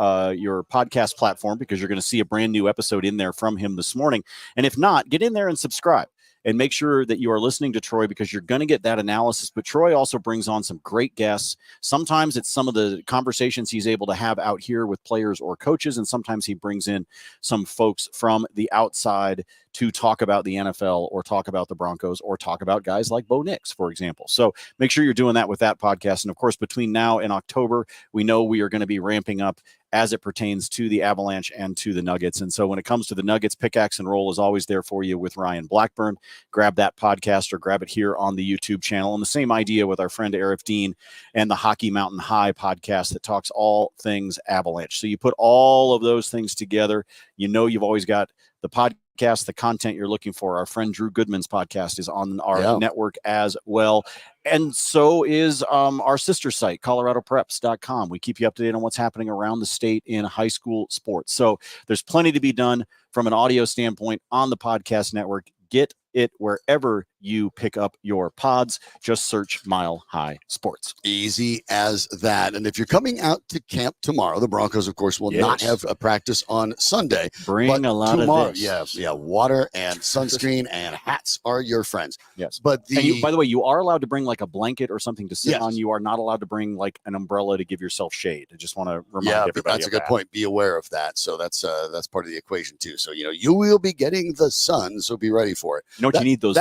Speaker 3: podcast platform, because you're going to see a brand new episode in there from him this morning. And if not, get in there and subscribe. And make sure that you are listening to Troy, because you're going to get that analysis. But Troy also brings on some great guests. Sometimes it's some of the conversations he's able to have out here with players or coaches, and sometimes he brings in some folks from the outside to talk about the NFL or talk about the Broncos or talk about guys like Bo Nix, for example. So make sure you're doing that with that podcast. And of course, between now and October, we know we are going to be ramping up as it pertains to the Avalanche and to the Nuggets. And so when it comes to the Nuggets, Pickaxe and Roll is always there for you with Ryan Blackburn. Grab that podcast or grab it here on the YouTube channel. And the same idea with our friend Arif Dean and the Hockey Mountain High podcast that talks all things Avalanche. So you put all of those things together, you've always got the podcast, the content you're looking for. Our friend Drew Goodman's podcast is on our network as well. And so is our sister site, coloradopreps.com. We keep you up to date on what's happening around the state in high school sports. So there's plenty to be done from an audio standpoint on the podcast network. Get it wherever you pick up your pods. Just search Mile High Sports.
Speaker 1: Easy as that. And if you're coming out to camp tomorrow, the Broncos, of course, will not have a practice on Sunday.
Speaker 3: Bring a lot of this.
Speaker 1: Yeah, water and sunscreen and hats are your friends.
Speaker 3: Yes.
Speaker 1: But
Speaker 3: by the way, you are allowed to bring like a blanket or something to sit on. You are not allowed to bring like an umbrella to give yourself shade. I just want to remind everybody.
Speaker 1: That's a good point. Be aware of that. So that's part of the equation too. So you will be getting the sun, so be ready for it.
Speaker 3: You need those.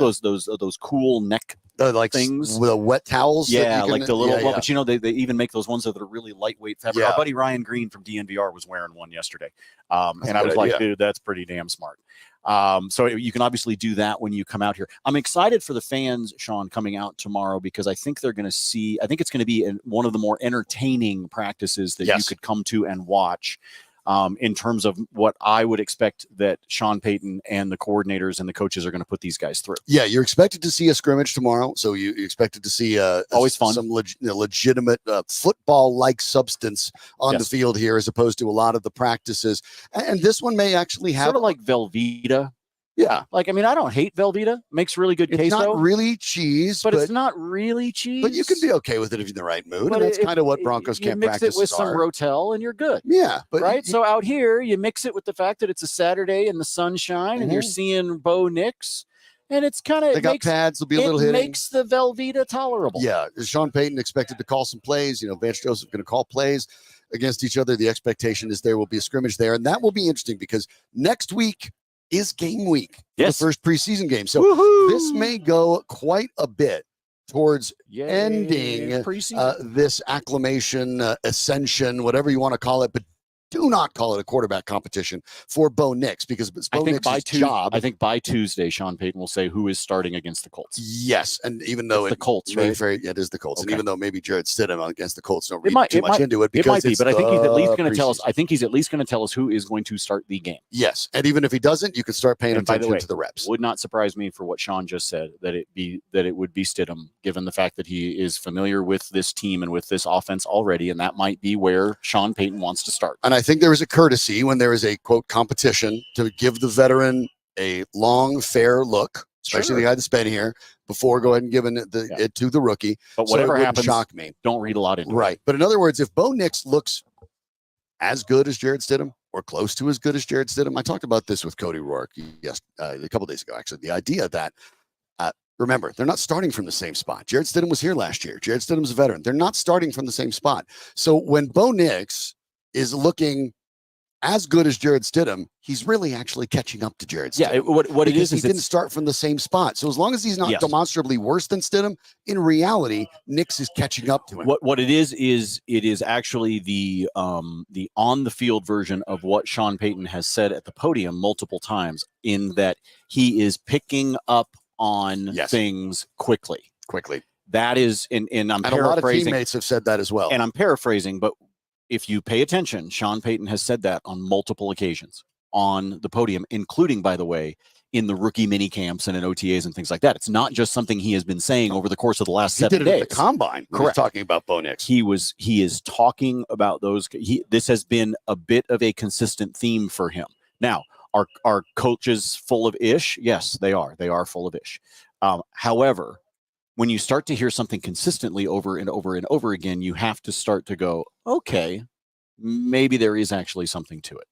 Speaker 3: Those cool neck things
Speaker 1: with the wet towels.
Speaker 3: Yeah, like the little. But they even make those ones that are really lightweight fabric. Our buddy Ryan Green from DNVR was wearing one yesterday, and I was like, dude, that's pretty damn smart. So you can obviously do that when you come out here. I'm excited for the fans, Sean, coming out tomorrow, because I think they're going to see. I think it's going to be one of the more entertaining practices that you could come to and watch. In terms of what I would expect that Sean Payton and the coordinators and the coaches are going to put these guys through. Yeah, you're expected to see a scrimmage tomorrow. So you expected to see always fun, some legitimate football-like substance on the field here, as opposed to a lot of the practices. And this one may actually have sort of like Velveeta.
Speaker 1: Yeah.
Speaker 3: Like, I mean, I don't hate Velveeta. Makes really good
Speaker 1: It's
Speaker 3: queso.
Speaker 1: not really cheese,
Speaker 3: but it's not really cheese.
Speaker 1: But you can be okay with it if you're in the right mood.
Speaker 3: But
Speaker 1: and that's kind of what Broncos
Speaker 3: you
Speaker 1: camp
Speaker 3: mix it
Speaker 1: practices
Speaker 3: with some
Speaker 1: are.
Speaker 3: Rotel and you're good.
Speaker 1: Yeah. But
Speaker 3: Right? So out here, you mix it with the fact that it's a Saturday in the sunshine and you're seeing Bo Nix. And it's kind of,
Speaker 1: they got pads, there'll be a little hitting.
Speaker 3: It makes the Velveeta tolerable.
Speaker 1: Yeah. Sean Payton expected to call some plays. Vance Joseph going to call plays against each other. The expectation is there will be a scrimmage there. And that will be interesting because next week is game week.
Speaker 3: Yes.
Speaker 1: The first preseason game. So this may go quite a bit towards ending this acclimation, ascension, whatever you want to call it. But do not call it a quarterback competition for Bo Nix because it's Bo Nix's job.
Speaker 3: I think by Tuesday, Sean Payton will say who is starting against the Colts.
Speaker 1: Yes, and even though
Speaker 3: the Colts, right?
Speaker 1: It is the Colts, and even though maybe Jared Stidham against the Colts don't read too much into it,
Speaker 3: because it might be, but I think he's at least going to tell us.
Speaker 1: preseason.
Speaker 3: I think he's at least going to tell us who is going to start the game.
Speaker 1: Yes, and even if he doesn't, you can start paying
Speaker 3: And by the
Speaker 1: attention
Speaker 3: way,
Speaker 1: to the reps.
Speaker 3: Would not surprise me for what Sean just said that it would be Stidham, given the fact that he is familiar with this team and with this offense already, and that might be where Sean Payton wants to start.
Speaker 1: And I think there is a courtesy when there is a quote competition to give the veteran a long, fair look, especially the guy that's been here before. Go ahead and giving it to the rookie.
Speaker 3: But whatever happens,
Speaker 1: shock me.
Speaker 3: Don't read a lot into it.
Speaker 1: Right. But in other words, if Bo Nix looks as good as Jared Stidham or close to as good as Jared Stidham, I talked about this with Cody Roark a couple days ago. Actually, the idea that. Remember, they're not starting from the same spot. Jared Stidham was here last year. Jared Stidham's a veteran. They're not starting from the same spot. So when Bo Nix is looking as good as Jared Stidham, he's really actually catching up to Jared Stidham.
Speaker 3: Yeah, what it is
Speaker 1: he didn't start from the same spot. So as long as he's not
Speaker 3: Yes.
Speaker 1: demonstrably worse than Stidham, in reality, Nix is catching up to him.
Speaker 3: What it is actually the on the field version of what Sean Payton has said at the podium multiple times, in that he is picking up on things quickly. That is, and I'm paraphrasing.
Speaker 1: A lot of teammates have said that as well.
Speaker 3: And I'm paraphrasing, but if you pay attention, Sean Payton has said that on multiple occasions on the podium, including, by the way, in the rookie mini camps and in OTAs and things like that. It's not just something he has been saying over the course of the last 7 days.
Speaker 1: He did it at the combine.
Speaker 3: Correct.
Speaker 1: Talking about Bo Nix.
Speaker 3: He is talking about those. This has been a bit of a consistent theme for him. Now, are coaches full of ish? Yes, they are. They are full of ish. However, when you start to hear something consistently over and over and over again, you have to start to go, okay, maybe there is actually something to it.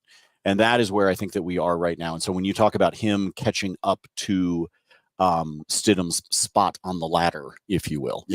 Speaker 3: And that is where I think that we are right now. And so when you talk about him catching up to Stidham's spot on the ladder, if you will,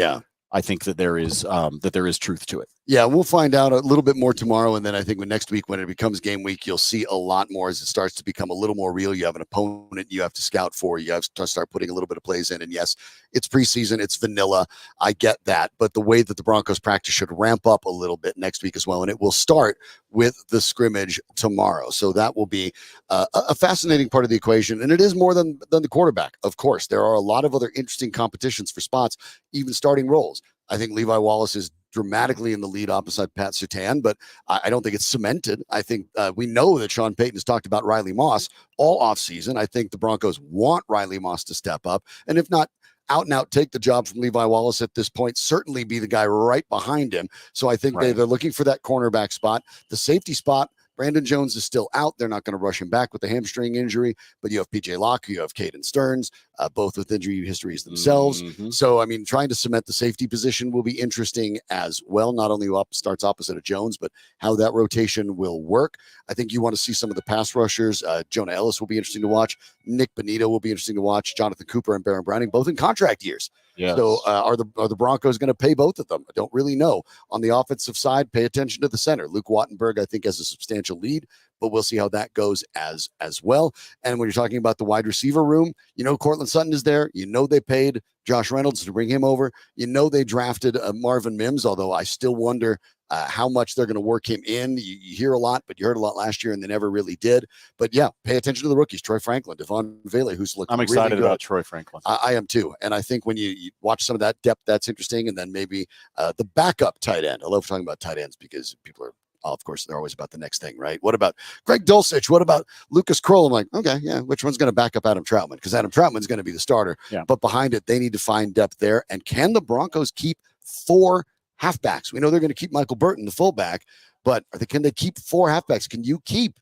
Speaker 3: I think that there is truth to it.
Speaker 1: Yeah, we'll find out a little bit more tomorrow. And then I think next week, when it becomes game week, you'll see a lot more as it starts to become a little more real. You have an opponent you have to scout for. You have to start putting a little bit of plays in. And yes, it's preseason. It's vanilla. I get that. But the way that the Broncos practice should ramp up a little bit next week as well. And it will start with the scrimmage tomorrow. So that will be a fascinating part of the equation. And it is more than the quarterback. Of course, there are a lot of other interesting competitions for spots, even starting roles. I think Levi Wallace is dramatically in the lead opposite Pat Surtain, but I don't think it's cemented. I think we know that Sean Payton has talked about Riley Moss all offseason. I think the Broncos want Riley Moss to step up. And if not out and out take the job from Levi Wallace at this point, certainly be the guy right behind him. So I think they're looking for that cornerback spot. The safety spot, Brandon Jones is still out. They're not going to rush him back with the hamstring injury, but you have PJ Locke, you have Caden Stearns, both with injury histories themselves.
Speaker 3: Mm-hmm.
Speaker 1: So, I mean, trying to cement the safety position will be interesting as well. Not only who starts opposite of Jones, but how that rotation will work. I think you want to see some of the pass rushers. Jonah Ellis will be interesting to watch. Nick Benito will be interesting to watch. Jonathan Cooper and Baron Browning, both in contract years.
Speaker 3: Yes.
Speaker 1: So are the Broncos going to pay both of them? I don't really know. On the offensive side, pay attention to the center. Luke Wattenberg, I think, has a substantial lead, but we'll see how that goes as well. And when you're talking about the wide receiver room, you know Cortland Sutton is there. You know they paid Josh Reynolds to bring him over. You know they drafted Marvin Mims, although I still wonder how much they're going to work him in. You hear a lot, but you heard a lot last year, and they never really did. But yeah, pay attention to the rookies. Troy Franklin, Devon Vele, who's looking.
Speaker 3: I'm excited
Speaker 1: really good.
Speaker 3: about Troy Franklin.
Speaker 1: I am too, and I think when you watch some of that depth, that's interesting. And then maybe the backup tight end. I love talking about tight ends because people are. Of course, they're always about the next thing, right? What about Greg Dulcich? What about Lucas Kroll? I'm like, okay, yeah, which one's going to back up Adam Troutman? Because Adam Troutman's going to be the starter.
Speaker 3: Yeah.
Speaker 1: But behind it, they need to find depth there. And can the Broncos keep 4 halfbacks? We know they're going to keep Michael Burton, the fullback, but can they keep 4 halfbacks? Can you keep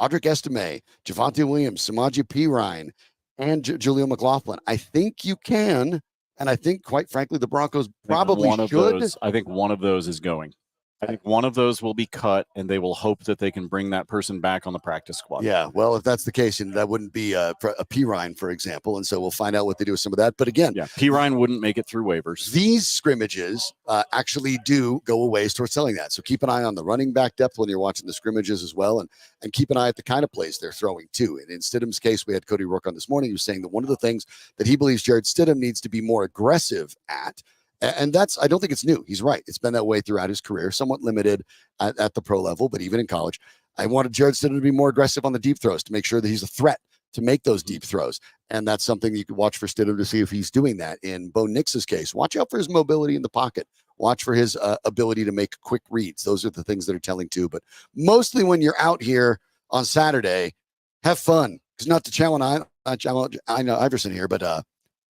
Speaker 1: Audric Estime, Javonte Williams, Samaje Perine, and Jaleel McLaughlin. I think you can, and I think, quite frankly, the Broncos probably should.
Speaker 3: I think one of those is going. I think one of those will be cut, and they will hope that they can bring that person back on the practice squad.
Speaker 1: Yeah, well, if that's the case, and that wouldn't be a Perine, for example, and so we'll find out what they do with some of that. But again,
Speaker 3: Perine wouldn't make it through waivers.
Speaker 1: These scrimmages actually do go a ways towards selling that. So keep an eye on the running back depth when you're watching the scrimmages as well, and keep an eye at the kind of plays they're throwing too. And in Stidham's case, we had Cody Roark on this morning. He was saying that one of the things that he believes Jared Stidham needs to be more aggressive at. And that's, I don't think it's new. He's right. It's been that way throughout his career, somewhat limited at the pro level, but even in college. I wanted Jared Stidham to be more aggressive on the deep throws to make sure that he's a threat to make those deep throws. And that's something you could watch for Stidham to see if he's doing that. In Bo Nix's case, watch out for his mobility in the pocket. Watch for his ability to make quick reads. Those are the things that are telling too. But mostly when you're out here on Saturday, have fun. It's not to challenge I know Iverson here, but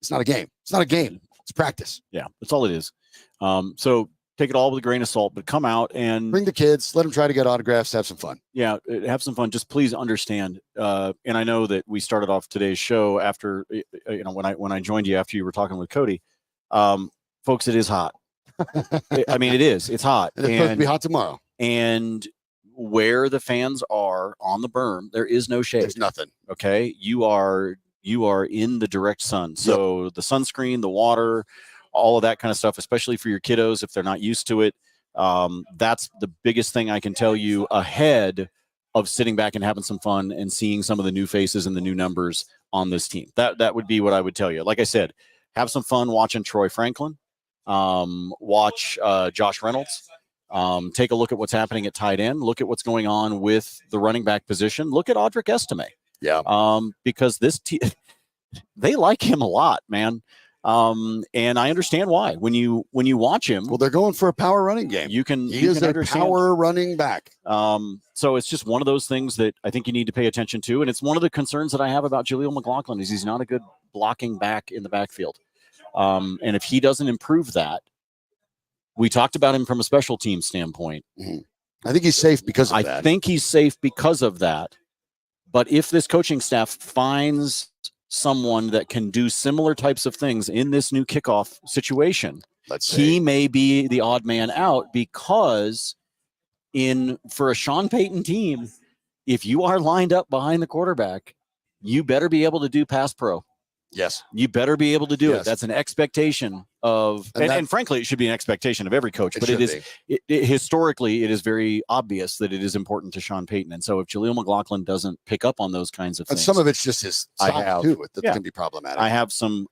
Speaker 1: it's not a game. It's not a game. It's practice.
Speaker 3: Yeah, that's all it is. So take it all with a grain of salt, but come out and
Speaker 1: bring the kids, let them try to get autographs, have some fun.
Speaker 3: Yeah, have some fun. Just please understand. And I know that we started off today's show after, when I joined you after you were talking with Cody, folks, it is hot. I mean, it is. It's hot.
Speaker 1: And it's supposed to be hot tomorrow.
Speaker 3: And where the fans are on the berm, there is no shade.
Speaker 1: There's nothing.
Speaker 3: Okay, you are in the direct sun. So the sunscreen, the water, all of that kind of stuff, especially for your kiddos if they're not used to it. That's the biggest thing I can tell you ahead of sitting back and having some fun and seeing some of the new faces and the new numbers on this team. That would be what I would tell you. Like I said, have some fun watching Troy Franklin, watch Josh Reynolds, take a look at what's happening at tight end, look at what's going on with the running back position, look at Audric Estime.
Speaker 1: Yeah.
Speaker 3: Because they like him a lot, man. And I understand why. When you watch him,
Speaker 1: well, they're going for a power running game.
Speaker 3: He
Speaker 1: is a power running back.
Speaker 3: So it's just one of those things that I think you need to pay attention to. And it's one of the concerns that I have about Jaleel McLaughlin is he's not a good blocking back in the backfield. And if he doesn't improve that, we talked about him from a special team standpoint.
Speaker 1: Mm-hmm. I think he's safe because of that.
Speaker 3: I think he's safe because of that. But if this coaching staff finds someone that can do similar types of things in this new kickoff situation, he may be the odd man out because for a Sean Payton team, if you are lined up behind the quarterback, you better be able to do pass pro.
Speaker 1: Yes.
Speaker 3: You better be able to do it. That's an expectation of, and frankly, it should be an expectation of every coach, but historically, it is very obvious that it is important to Sean Payton. And so if Jaleel McLaughlin doesn't pick up on those kinds of things,
Speaker 1: and some of it's just his size too, that can be problematic.
Speaker 3: I have some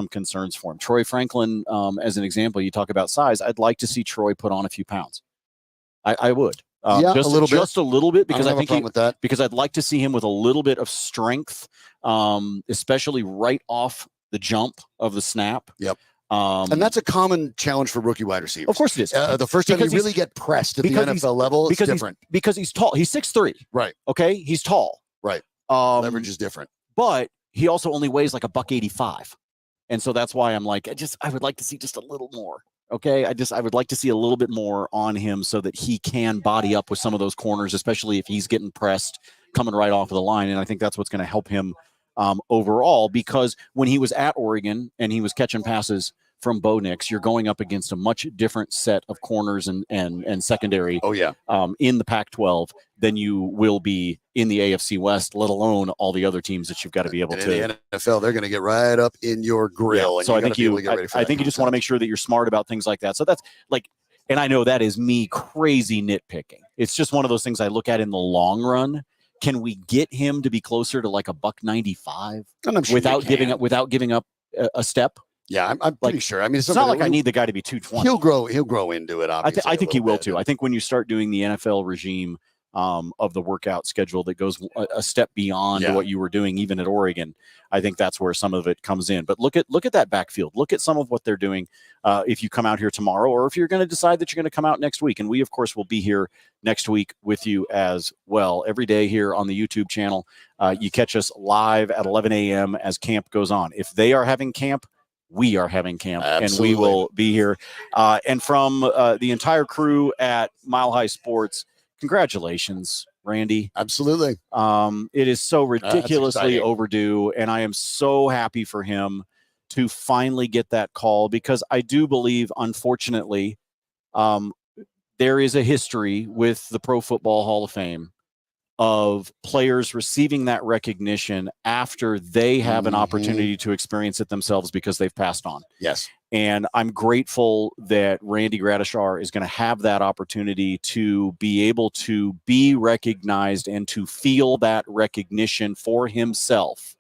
Speaker 3: concerns for him. Troy Franklin, as an example, you talk about size. I'd like to see Troy put on a few pounds. I would. Just a little bit, because I think because I'd like to see him with a little bit of strength, especially right off the jump of the snap.
Speaker 1: Yep. And that's a common challenge for rookie wide receivers.
Speaker 3: Of course it is.
Speaker 1: The first time you really get pressed at the NFL level, it's different.
Speaker 3: Because he's tall. He's 6'3".
Speaker 1: Right.
Speaker 3: Okay. He's tall.
Speaker 1: Right. Leverage is different.
Speaker 3: But he also only weighs like $185. And so that's why I'm like, I would like to see just a little more. Okay, I would like to see a little bit more on him so that he can body up with some of those corners, especially if he's getting pressed coming right off of the line. And I think that's what's going to help him overall, because when he was at Oregon and he was catching passes from Bo Nix, you're going up against a much different set of corners and secondary in the Pac-12 than you will be in the AFC West, let alone all the other teams that you've got to be able to.
Speaker 1: In the NFL, they're going to get right up in your grill.
Speaker 3: Yeah. So I think you just want to make sure that you're smart about things like that. So that's like, and I know that is me crazy nitpicking. It's just one of those things I look at in the long run. Can we get him to be closer to like a $195 without giving up a step?
Speaker 1: Yeah, I'm pretty sure. I mean,
Speaker 3: it's not like I need the guy to be 220.
Speaker 1: He'll grow into it. Obviously,
Speaker 3: I think he will too. I think when you start doing the NFL regime of the workout schedule that goes a step beyond what you were doing even at Oregon, I think that's where some of it comes in. But look at that backfield. Look at some of what they're doing. If you come out here tomorrow, or if you're going to decide that you're going to come out next week, and we of course will be here next week with you as well every day here on the YouTube channel. You catch us live at 11 a.m. as camp goes on. If they are having camp, we are having camp. Absolutely. And we will be here. And from the entire crew at Mile High Sports, congratulations. Randy.
Speaker 1: Absolutely.
Speaker 3: It is so ridiculously
Speaker 1: exciting.
Speaker 3: overdue, and I am so happy for him to finally get that call, because I do believe, unfortunately, there is a history with the Pro Football Hall of Fame of players receiving that recognition after they have an opportunity to experience it themselves because they've passed on.
Speaker 1: Yes.
Speaker 3: And I'm grateful that Randy Gradishar is going to have that opportunity to be able to be recognized and to feel that recognition for himself,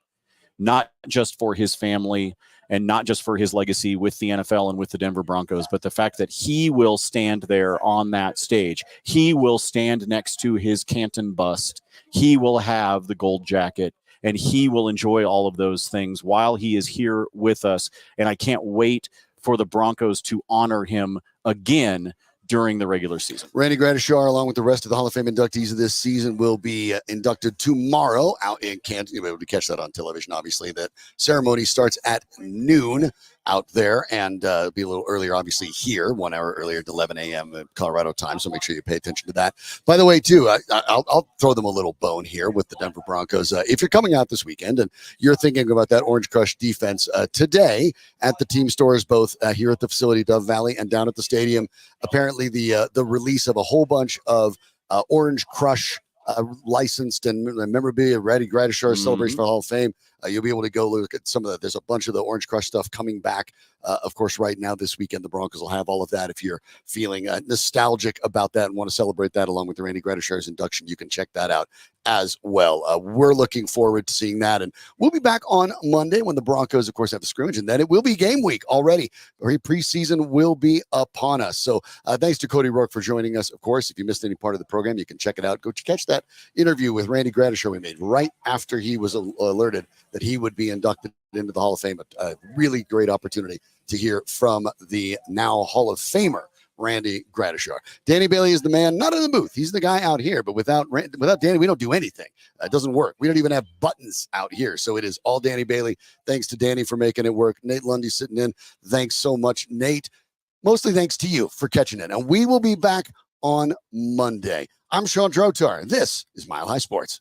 Speaker 3: not just for his family and not just for his legacy with the NFL and with the Denver Broncos, but the fact that he will stand there on that stage. He will stand next to his Canton bust. He will have the gold jacket, and he will enjoy all of those things while he is here with us. And I can't wait for the Broncos to honor him again during the regular season.
Speaker 1: Randy Gradishar, along with the rest of the Hall of Fame inductees of this season, will be inducted tomorrow out in Canton. You'll be able to catch that on television, obviously. That ceremony starts at noon out there, and be a little earlier, obviously, here, 1 hour earlier at 11 a.m. Colorado time, so make sure you pay attention to that. By the way, too, I'll throw them a little bone here with the Denver Broncos. If you're coming out this weekend and you're thinking about that Orange Crush defense, today at the team stores, both here at the facility, Dove Valley, and down at the stadium, apparently the release of a whole bunch of Orange Crush licensed and memorabilia, Randy Gradishar celebration for the Hall of Fame. You'll be able to go look at some of there's a bunch of the Orange Crush stuff coming back. Of course, right now this weekend, the Broncos will have all of that. If you're feeling nostalgic about that and want to celebrate that along with the Randy Gradishar's induction, you can check that out as well. We're looking forward to seeing that. And we'll be back on Monday when the Broncos, of course, have a scrimmage. And then it will be game week already. Preseason will be upon us. So thanks to Cody Roark for joining us. Of course, if you missed any part of the program, you can check it out. Go catch that interview with Randy Gradishar we made right after he was alerted that he would be inducted into the Hall of Fame. A really great opportunity to hear from the now Hall of Famer, Randy Gradishar. Danny Bailey is the man, not in the booth. He's the guy out here, but without Danny, we don't do anything. It doesn't work. We don't even have buttons out here. So it is all Danny Bailey. Thanks to Danny for making it work. Nate Lundy sitting in. Thanks so much, Nate. Mostly thanks to you for catching it. And we will be back on Monday. I'm Sean Drotar. This is Mile High Sports.